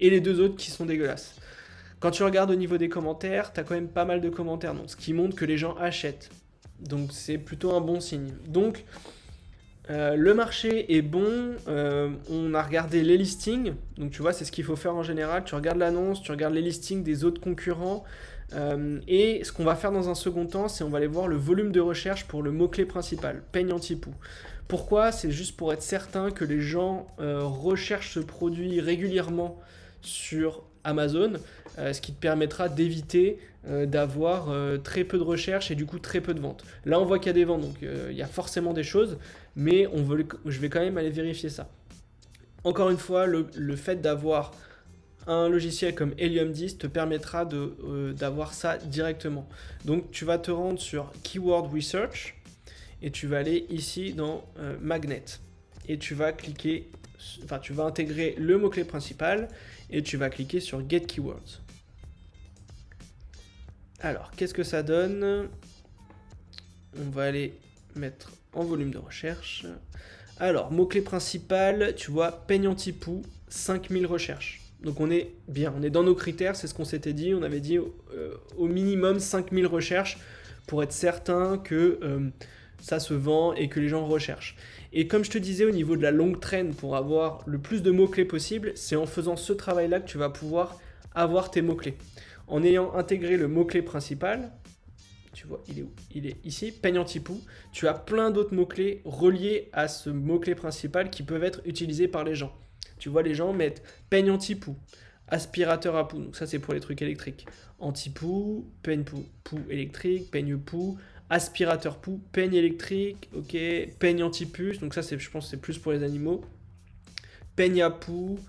et les 2 autres qui sont dégueulasses. Quand tu regardes au niveau des commentaires, t'as quand même pas mal de commentaires, donc ce qui montre que les gens achètent. Donc c'est plutôt un bon signe. Donc Le marché est bon, on a regardé les listings, donc tu vois c'est ce qu'il faut faire en général, tu regardes l'annonce, tu regardes les listings des autres concurrents, et ce qu'on va faire dans un second temps, c'est on va aller voir le volume de recherche pour le mot-clé principal, peigne anti-poux. Pourquoi? C'est juste pour être certain que les gens recherchent ce produit régulièrement sur Amazon, ce qui te permettra d'éviter d'avoir très peu de recherches et du coup très peu de ventes. Là on voit qu'il y a des ventes, donc il y a forcément des choses, mais je vais quand même aller vérifier ça. Encore une fois, le fait d'avoir un logiciel comme Helium 10 te permettra d'avoir ça directement. Donc tu vas te rendre sur Keyword Research et tu vas aller ici dans Magnet et tu vas cliquer, enfin tu vas intégrer le mot-clé principal et tu vas cliquer sur Get Keywords. Alors qu'est-ce que ça donne? On va aller mettre en volume de recherche. Alors mot-clé principal, tu vois, peigne anti-poux, 5000 recherches. Donc on est bien, on est dans nos critères, c'est ce qu'on s'était dit, on avait dit au minimum 5000 recherches pour être certain que ça se vend et que les gens recherchent. Et comme je te disais au niveau de la longue traîne, pour avoir le plus de mots-clés possible, c'est en faisant ce travail-là que tu vas pouvoir avoir tes mots-clés. En ayant intégré le mot-clé principal, tu vois, il est où? Il est ici, peigne anti-poux. Tu as plein d'autres mots-clés reliés à ce mot-clé principal qui peuvent être utilisés par les gens. Tu vois, les gens mettent peigne anti-poux, aspirateur à poux, donc ça c'est pour les trucs électriques. Anti-poux, peigne poux électrique, peigne poux, aspirateur poux, peigne électrique, ok, peigne anti-puce, donc ça c'est, je pense c'est plus pour les animaux. Peigne à poux,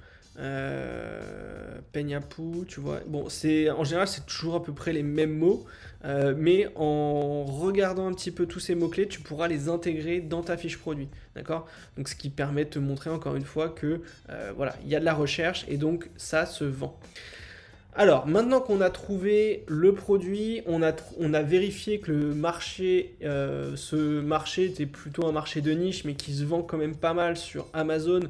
tu vois. Bon, en général c'est toujours à peu près les mêmes mots, mais en regardant un petit peu tous ces mots-clés, tu pourras les intégrer dans ta fiche produit, d'accord? Donc ce qui permet de te montrer encore une fois que voilà, il y a de la recherche et donc ça se vend. Alors, maintenant qu'on a trouvé le produit, on a vérifié que le marché, ce marché était plutôt un marché de niche, mais qui se vend quand même pas mal sur Amazon,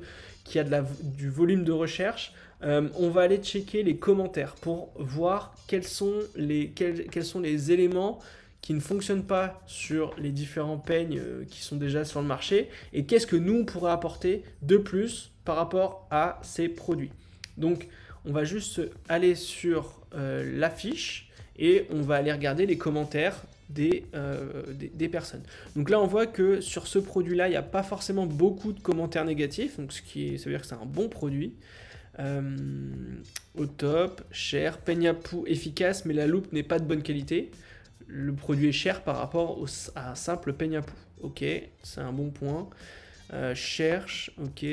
qui a du volume de recherche. On va aller checker les commentaires pour voir quels sont les éléments qui ne fonctionnent pas sur les différents peignes qui sont déjà sur le marché et qu'est-ce que nous on pourrait apporter de plus par rapport à ces produits. Donc, on va juste aller sur la fiche et on va aller regarder les commentaires des personnes. Donc là, on voit que sur ce produit-là, il n'y a pas forcément beaucoup de commentaires négatifs, donc ça veut dire que c'est un bon produit. Au top, cher, peigne à poux efficace, mais la loupe n'est pas de bonne qualité. Le produit est cher par rapport à un simple peigne à poux. Ok, c'est un bon point. Cherche, ok,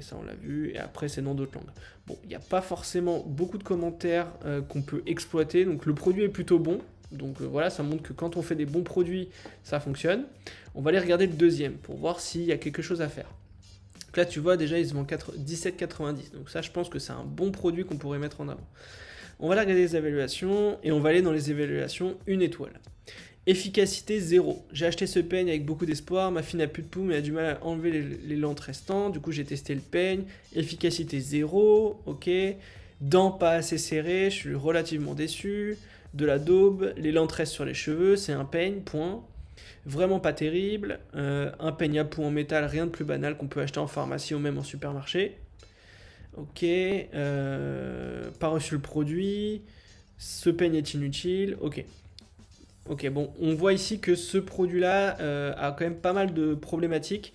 ça on l'a vu, et après c'est dans d'autres langues. Bon, il n'y a pas forcément beaucoup de commentaires qu'on peut exploiter, donc le produit est plutôt bon, donc voilà, ça montre que quand on fait des bons produits, ça fonctionne. On va aller regarder le deuxième pour voir s'il y a quelque chose à faire. Donc là tu vois déjà il se vend 17,90, donc ça je pense que c'est un bon produit qu'on pourrait mettre en avant. On va aller regarder les évaluations, et on va aller dans les évaluations 1 étoile. Efficacité 0. J'ai acheté ce peigne avec beaucoup d'espoir, ma fille n'a plus de poux mais a du mal à enlever les lentes restantes, du coup j'ai testé le peigne, efficacité 0, ok, dents pas assez serrées, je suis relativement déçu, de la daube, les lentes restent sur les cheveux, c'est un peigne, point, vraiment pas terrible, un peigne à poux en métal, rien de plus banal qu'on peut acheter en pharmacie ou même en supermarché, ok, pas reçu le produit, ce peigne est inutile, ok. Ok, bon, on voit ici que ce produit-là a quand même pas mal de problématiques.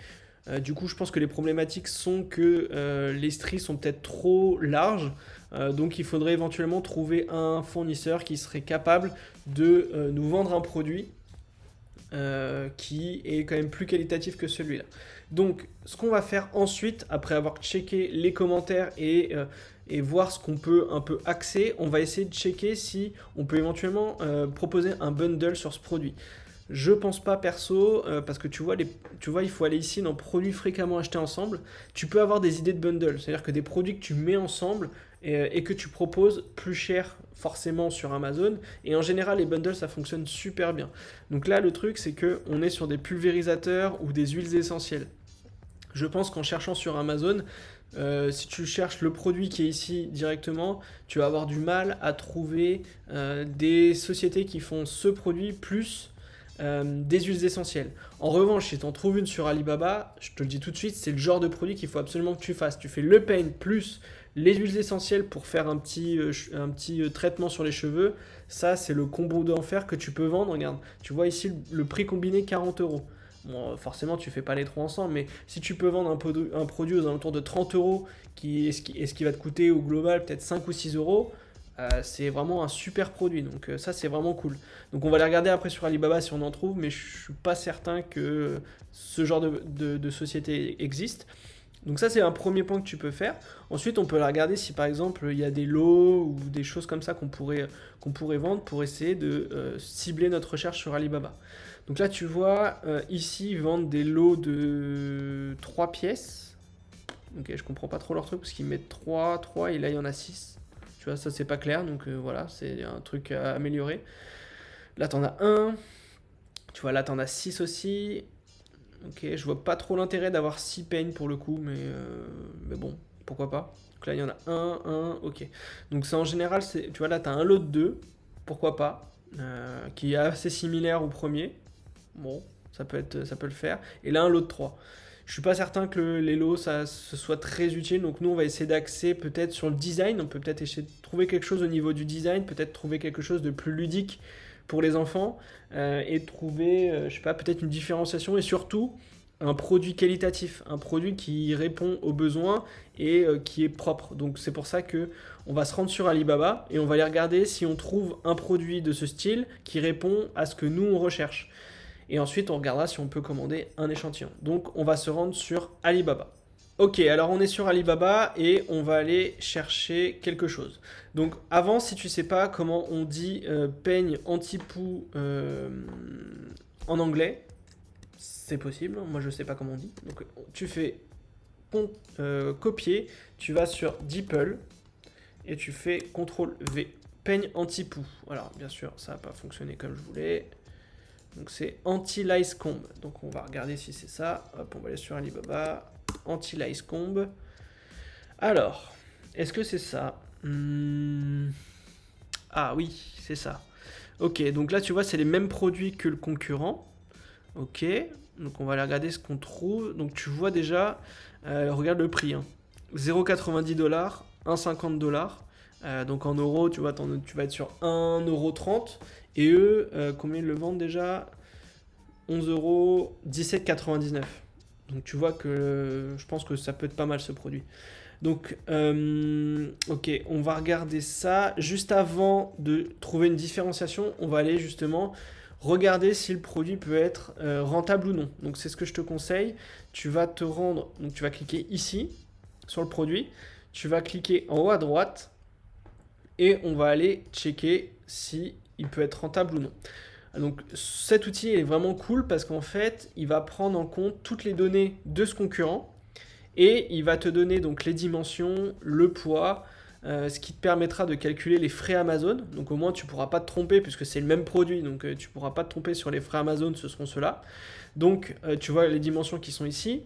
Du coup, je pense que les problématiques sont que les stries sont peut-être trop larges. Donc, il faudrait éventuellement trouver un fournisseur qui serait capable de nous vendre un produit qui est quand même plus qualitatif que celui-là. Donc, ce qu'on va faire ensuite, après avoir checké les commentaires et voir ce qu'on peut un peu axer, on va essayer de checker si on peut éventuellement proposer un bundle sur ce produit. Je pense pas perso, parce que tu vois, il faut aller ici dans produits fréquemment achetés ensemble. Tu peux avoir des idées de bundle, c'est-à-dire que des produits que tu mets ensemble et que tu proposes plus cher forcément sur Amazon. Et en général, les bundles, ça fonctionne super bien. Donc là, le truc, c'est qu'on est sur des pulvérisateurs ou des huiles essentielles. Je pense qu'en cherchant sur Amazon, si tu cherches le produit qui est ici directement, tu vas avoir du mal à trouver des sociétés qui font ce produit plus des huiles essentielles. En revanche, si tu en trouves une sur Alibaba, je te le dis tout de suite, c'est le genre de produit qu'il faut absolument que tu fasses. Tu fais le peigne plus les huiles essentielles pour faire un petit traitement sur les cheveux. Ça, c'est le combo d'enfer que tu peux vendre. Regarde, tu vois ici le prix combiné 40 euros. Bon, forcément, tu fais pas les trois ensemble, mais si tu peux vendre un produit aux alentours de 30 euros, ce qui va te coûter au global peut-être 5 ou 6 euros, c'est vraiment un super produit. Donc ça, c'est vraiment cool. Donc on va les regarder après sur Alibaba si on en trouve, mais je suis pas certain que ce genre de société existe. Donc ça, c'est un premier point que tu peux faire. Ensuite, on peut la regarder si par exemple il y a des lots ou des choses comme ça qu'on pourrait vendre pour essayer de cibler notre recherche sur Alibaba. Donc là, tu vois, ici, ils vendent des lots de 3 pièces. Ok, je comprends pas trop leur truc parce qu'ils mettent 3 et là, il y en a 6. Tu vois, ça, c'est pas clair. Donc voilà, c'est un truc à améliorer. Là, t'en as un. Tu vois, là, t'en as 6 aussi. Ok, je vois pas trop l'intérêt d'avoir 6 peignes pour le coup, mais bon, pourquoi pas. Donc là, il y en a un, ok. Donc ça, en général, tu vois, là, t'as un lot de 2, pourquoi pas, qui est assez similaire au premier. Bon, ça peut le faire. Et là, un lot de 3. Je suis pas certain que les lots, ce soit très utile. Donc nous, on va essayer d'axer peut-être sur le design. On peut peut-être essayer de trouver quelque chose au niveau du design, peut-être trouver quelque chose de plus ludique pour les enfants et trouver, je sais pas, peut-être une différenciation et surtout un produit qualitatif, un produit qui répond aux besoins et qui est propre. Donc c'est pour ça que on va se rendre sur Alibaba et on va aller regarder si on trouve un produit de ce style qui répond à ce que nous on recherche. Et ensuite on regardera si on peut commander un échantillon. Donc on va se rendre sur Alibaba. Ok, alors on est sur Alibaba et on va aller chercher quelque chose. Donc avant, si tu sais pas comment on dit peigne anti-poux en anglais, c'est possible, moi je sais pas comment on dit. Donc tu fais copier, tu vas sur DeepL et tu fais CTRL V, peigne anti-poux. Alors bien sûr, ça n'a pas fonctionné comme je voulais. Donc c'est anti-lice comb. Donc on va regarder si c'est ça. Hop, on va aller sur Alibaba. Anti-lice comb. Alors, est-ce que c'est ça? Ah oui, c'est ça. Ok, donc là tu vois, c'est les mêmes produits que le concurrent. Ok, donc on va aller regarder ce qu'on trouve. Donc tu vois déjà, regarde le prix. 0,90 $, 1,50 $. Donc en euros, tu vois, tu vas être sur 1,30 €. Et eux, combien ils le vendent déjà? 11 €, 17,99 €. Donc tu vois que je pense que ça peut être pas mal ce produit. Donc, ok, on va regarder ça. Juste avant de trouver une différenciation, on va aller justement regarder si le produit peut être rentable ou non. Donc c'est ce que je te conseille. Tu vas te rendre, donc tu vas cliquer ici sur le produit. Tu vas cliquer en haut à droite et on va aller checker si il peut être rentable ou non. Donc cet outil est vraiment cool parce qu'en fait, il va prendre en compte toutes les données de ce concurrent et il va te donner donc les dimensions, le poids, ce qui te permettra de calculer les frais Amazon. Donc au moins tu ne pourras pas te tromper puisque c'est le même produit, donc tu ne pourras pas te tromper sur les frais Amazon, ce seront ceux-là. Donc tu vois les dimensions qui sont ici.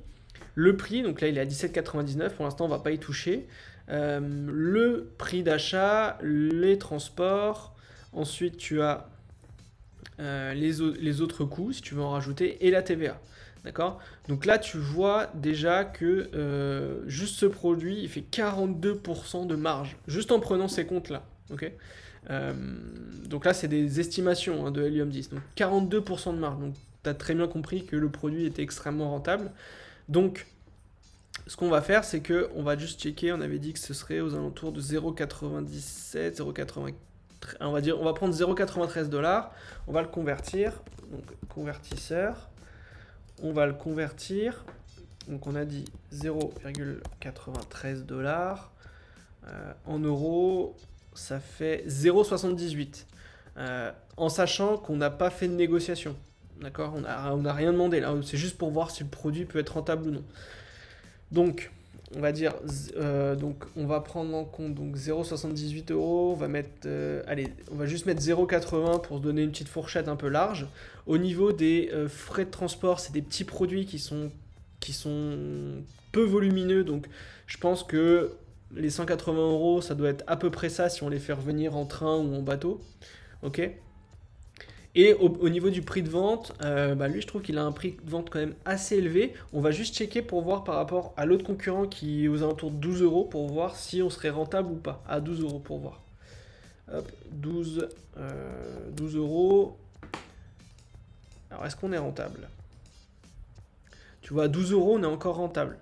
Le prix, donc là il est à 17,99, pour l'instant on ne va pas y toucher. Le prix d'achat, les transports, ensuite tu as les autres coûts, si tu veux en rajouter, et la TVA. D'accord? Donc là, tu vois déjà que juste ce produit, il fait 42% de marge, juste en prenant ces comptes-là. Okay, donc là, c'est des estimations de Helium 10. Donc 42% de marge. Donc tu as très bien compris que le produit était extrêmement rentable. Donc, ce qu'on va faire, c'est qu'on va juste checker. On avait dit que ce serait aux alentours de 0,97, 0,84. On va prendre 0,93 $, on va le convertir, donc convertisseur, on va le convertir, donc on a dit 0,93 $, en euros, ça fait 0,78, en sachant qu'on n'a pas fait de négociation, d'accord, on n'a rien demandé, là, c'est juste pour voir si le produit peut être rentable ou non. Donc, on va dire, donc on va prendre en compte donc 0,78 €, on va mettre, allez, on va juste mettre 0,80 pour se donner une petite fourchette un peu large. Au niveau des frais de transport, c'est des petits produits qui sont peu volumineux, donc je pense que les 180 €, ça doit être à peu près ça si on les fait revenir en train ou en bateau, ok. Et au niveau du prix de vente, lui je trouve qu'il a un prix de vente quand même assez élevé. On va juste checker pour voir par rapport à l'autre concurrent qui est aux alentours de 12 euros pour voir si on serait rentable ou pas. À 12 euros pour voir. Hop, 12 euros. Alors est-ce qu'on est rentable? Tu vois, à 12 euros on est encore rentable.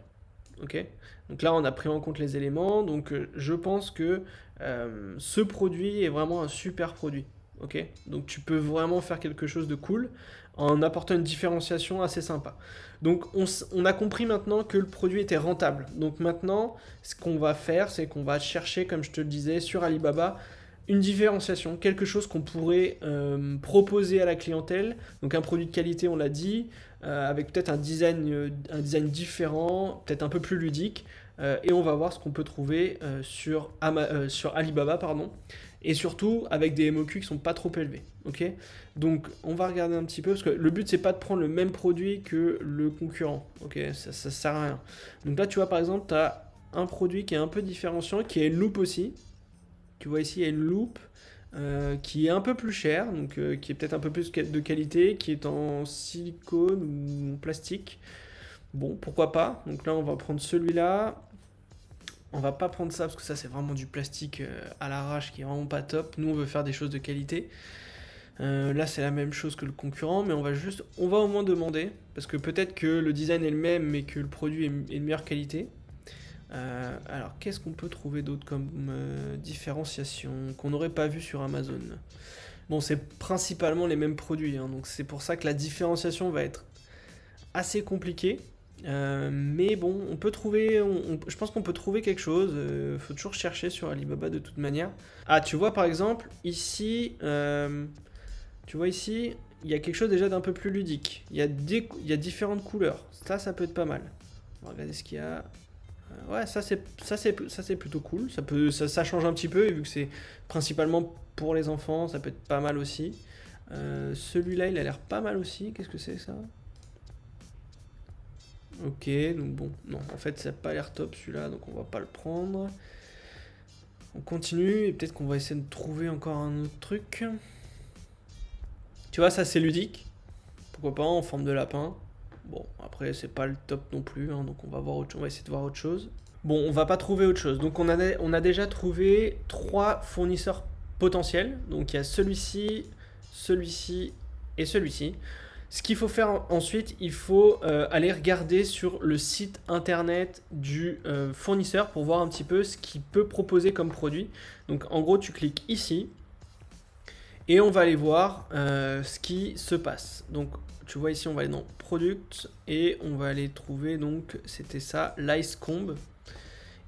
Ok, donc là on a pris en compte les éléments. Donc je pense que ce produit est vraiment un super produit. Ok, donc tu peux vraiment faire quelque chose de cool en apportant une différenciation assez sympa. Donc on a compris maintenant que le produit était rentable. Donc maintenant, ce qu'on va faire, c'est qu'on va chercher, comme je te le disais, sur Alibaba, une différenciation, quelque chose qu'on pourrait proposer à la clientèle. Donc un produit de qualité, on l'a dit, avec peut-être un design différent, peut-être un peu plus ludique. Et on va voir ce qu'on peut trouver sur Alibaba, pardon. Et surtout avec des MOQ qui sont pas trop élevés. Ok, donc on va regarder un petit peu, parce que le but c'est pas de prendre le même produit que le concurrent. Ok, ça sert à rien. Donc là tu vois par exemple, tu as un produit qui est un peu différenciant, qui est une loupe aussi. Tu vois ici il y a une loupe qui est un peu plus chère, donc qui est peut-être un peu plus de qualité, qui est en silicone ou en plastique. Bon, pourquoi pas. Donc là on va prendre celui-là. On va pas prendre ça parce que ça c'est vraiment du plastique à l'arrache qui est vraiment pas top. Nous on veut faire des choses de qualité. Là c'est la même chose que le concurrent, mais on va au moins demander, parce que peut-être que le design est le même mais que le produit est de meilleure qualité. Alors qu'est-ce qu'on peut trouver d'autre comme différenciation qu'on n'aurait pas vu sur Amazon? Bon, c'est principalement les mêmes produits, hein, donc c'est pour ça que la différenciation va être assez compliquée. Mais bon, on peut trouver, je pense qu'on peut trouver quelque chose. Faut toujours chercher sur Alibaba de toute manière. Ah, tu vois par exemple ici, il y a quelque chose déjà d'un peu plus ludique. Il y a différentes couleurs. Ça peut être pas mal. On va regarder ce qu'il y a. Ouais, ça c'est plutôt cool. Ça change un petit peu, et vu que c'est principalement pour les enfants, ça peut être pas mal aussi. Celui-là, il a l'air pas mal aussi. Qu'est-ce que c'est ça? Ok, donc bon, non, en fait ça n'a pas l'air top celui-là, donc on va pas le prendre. On continue, et peut-être qu'on va essayer de trouver encore un autre truc. Tu vois, ça c'est ludique. Pourquoi pas, en forme de lapin. Bon, après c'est pas le top non plus, hein, donc on va essayer de voir autre chose. Bon, on va pas trouver autre chose. Donc on a déjà trouvé 3 fournisseurs potentiels. Donc il y a celui-ci, celui-ci et celui-ci. Ce qu'il faut faire ensuite, il faut aller regarder sur le site internet du fournisseur pour voir un petit peu ce qu'il peut proposer comme produit. Donc en gros, tu cliques ici et on va aller voir ce qui se passe. Donc tu vois ici, on va aller dans Product et on va aller trouver, donc c'était ça, l'Ice Comb.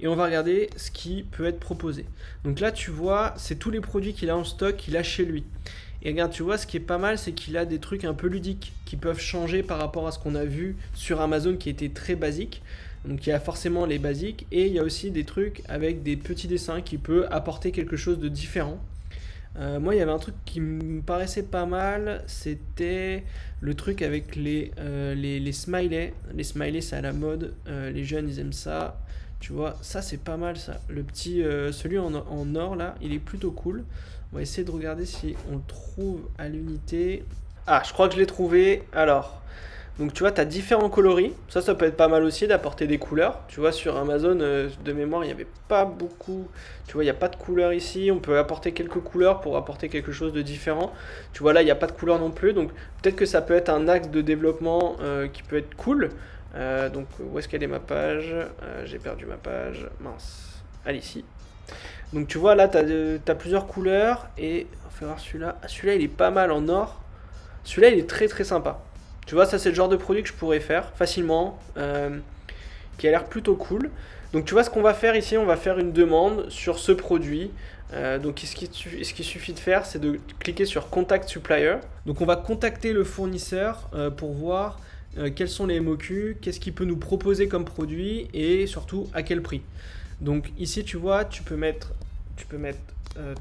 Et on va regarder ce qui peut être proposé. Donc là, tu vois, c'est tous les produits qu'il a en stock, qu'il a chez lui. Et regarde, tu vois, ce qui est pas mal, c'est qu'il a des trucs un peu ludiques qui peuvent changer par rapport à ce qu'on a vu sur Amazon qui était très basique. Donc il y a forcément les basiques et il y a aussi des trucs avec des petits dessins qui peuvent apporter quelque chose de différent. Moi, il y avait un truc qui me paraissait pas mal, c'était le truc avec les smileys. Les smileys, c'est à la mode, les jeunes, ils aiment ça. Tu vois, ça c'est pas mal ça. Le petit, celui en or là, il est plutôt cool. On va essayer de regarder si on le trouve à l'unité. Ah, je crois que je l'ai trouvé. Alors, donc tu vois, tu as différents coloris. Ça peut être pas mal aussi d'apporter des couleurs. Tu vois, sur Amazon, de mémoire, il n'y avait pas beaucoup. Tu vois, il n'y a pas de couleurs ici. On peut apporter quelques couleurs pour apporter quelque chose de différent. Tu vois, là, il n'y a pas de couleurs non plus. Donc peut-être que ça peut être un axe de développement qui peut être cool. Donc où est-ce qu'elle est ma page? J'ai perdu ma page. Mince. Allez, ici. Donc tu vois là, tu as plusieurs couleurs et on va voir celui-là. Celui-là, il est pas mal en or. Celui-là, il est très très sympa. Tu vois, ça c'est le genre de produit que je pourrais faire facilement, qui a l'air plutôt cool. Donc tu vois ce qu'on va faire ici, on va faire une demande sur ce produit. Donc ce qu'il suffit de faire, c'est de cliquer sur Contact Supplier. Donc on va contacter le fournisseur pour voir quels sont les MOQ, qu'est-ce qu'il peut nous proposer comme produit et surtout à quel prix. Donc ici tu vois, tu peux mettre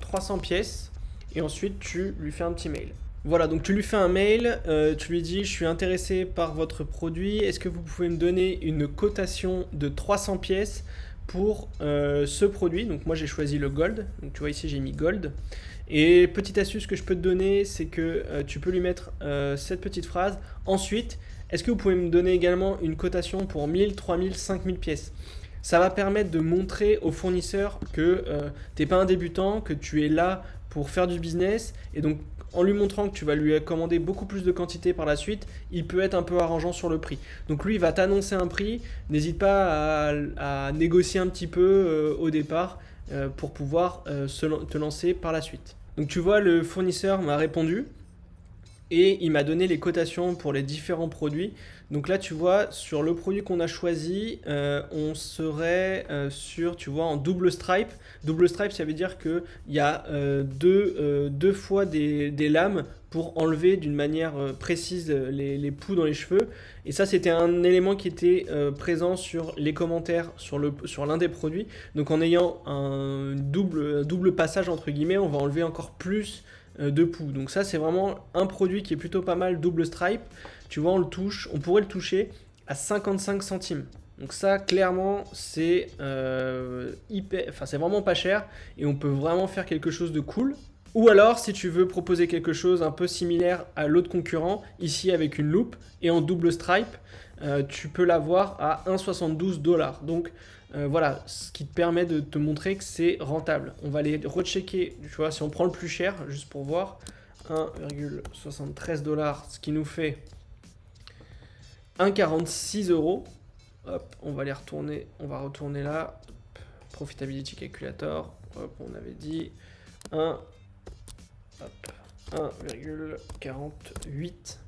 300 pièces et ensuite tu lui fais un petit mail. Voilà, donc tu lui fais un mail, tu lui dis je suis intéressé par votre produit, est-ce que vous pouvez me donner une cotation de 300 pièces pour ce produit. Donc moi j'ai choisi le Gold, donc tu vois ici j'ai mis Gold. Et petite astuce que je peux te donner, c'est que tu peux lui mettre cette petite phrase. Ensuite, est-ce que vous pouvez me donner également une cotation pour 1000, 3000, 5000 pièces? Ça va permettre de montrer au fournisseur que tu n'es pas un débutant, que tu es là pour faire du business. Et donc, en lui montrant que tu vas lui commander beaucoup plus de quantité par la suite, il peut être un peu arrangeant sur le prix. Donc lui, il va t'annoncer un prix. N'hésite pas à négocier un petit peu au départ pour pouvoir te lancer par la suite. Donc tu vois, le fournisseur m'a répondu et il m'a donné les cotations pour les différents produits. Donc là, tu vois, sur le produit qu'on a choisi, on serait sur, tu vois, en double stripe. Double stripe, ça veut dire qu'il y a deux fois des lames pour enlever d'une manière précise les poux dans les cheveux. Et ça, c'était un élément qui était présent sur les commentaires sur l'un des produits. Donc en ayant un double passage, entre guillemets, on va enlever encore plus de poux. Donc ça, c'est vraiment un produit qui est plutôt pas mal, double stripe. Tu vois, on pourrait le toucher à 55 centimes. Donc ça, clairement, c'est c'est vraiment pas cher et on peut vraiment faire quelque chose de cool. Ou alors, si tu veux proposer quelque chose un peu similaire à l'autre concurrent, ici avec une loupe et en double stripe, tu peux l'avoir à 1,72 $. Donc voilà, ce qui te permet de te montrer que c'est rentable. On va aller rechecker, tu vois, si on prend le plus cher, juste pour voir, 1,73 $, ce qui nous fait 1,46 €. Hop, on va retourner là. Hop, Profitability Calculator. Hop, on avait dit 1,48.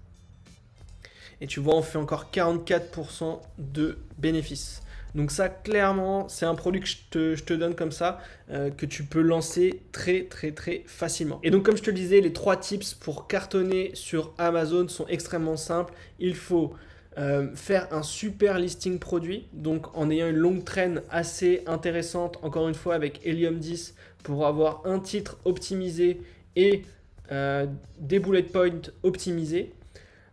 Et tu vois, on fait encore 44% de bénéfices. Donc ça, clairement, c'est un produit que je te donne comme ça, que tu peux lancer très facilement. Et donc, comme je te le disais, les 3 tips pour cartonner sur Amazon sont extrêmement simples. Il faut faire un super listing produit, donc en ayant une longue traîne assez intéressante, encore une fois avec Helium 10, pour avoir un titre optimisé et des bullet points optimisés.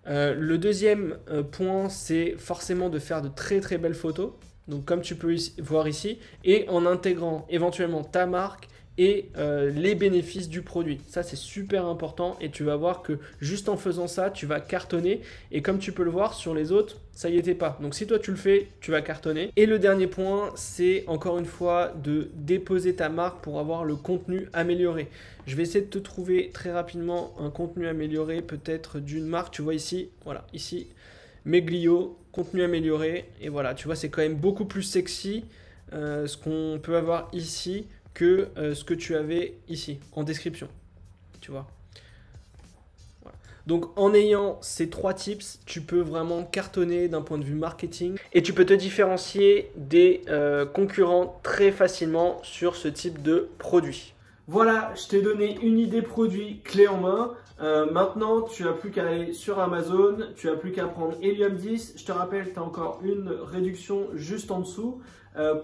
Le deuxième point, c'est forcément de faire de très belles photos, donc comme tu peux voir ici, et en intégrant éventuellement ta marque et les bénéfices du produit. Ça, c'est super important et tu vas voir que juste en faisant ça, tu vas cartonner. Et comme tu peux le voir sur les autres, ça y était pas. Donc si toi tu le fais, tu vas cartonner. Et le dernier point, c'est encore une fois de déposer ta marque pour avoir le contenu amélioré. Je vais essayer de te trouver très rapidement un contenu amélioré, peut-être d'une marque. Tu vois ici, voilà, ici, Meglio, contenu amélioré. Et voilà, tu vois, c'est quand même beaucoup plus sexy ce qu'on peut avoir ici que ce que tu avais ici en description, tu vois. Voilà. Donc en ayant ces 3 tips, tu peux vraiment cartonner d'un point de vue marketing et tu peux te différencier des concurrents très facilement sur ce type de produit. Voilà, je t'ai donné une idée produit clé en main. Maintenant, tu n'as plus qu'à aller sur Amazon, tu n'as plus qu'à prendre Helium 10. Je te rappelle, tu as encore une réduction juste en dessous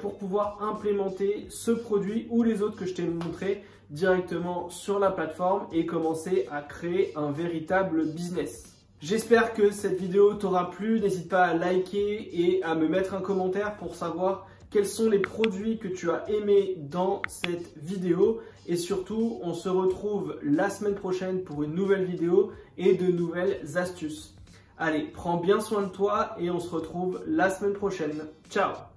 pour pouvoir implémenter ce produit ou les autres que je t'ai montré directement sur la plateforme et commencer à créer un véritable business. J'espère que cette vidéo t'aura plu. N'hésite pas à liker et à me mettre un commentaire pour savoir quels sont les produits que tu as aimés dans cette vidéo. Et surtout, on se retrouve la semaine prochaine pour une nouvelle vidéo et de nouvelles astuces. Allez, prends bien soin de toi et on se retrouve la semaine prochaine. Ciao!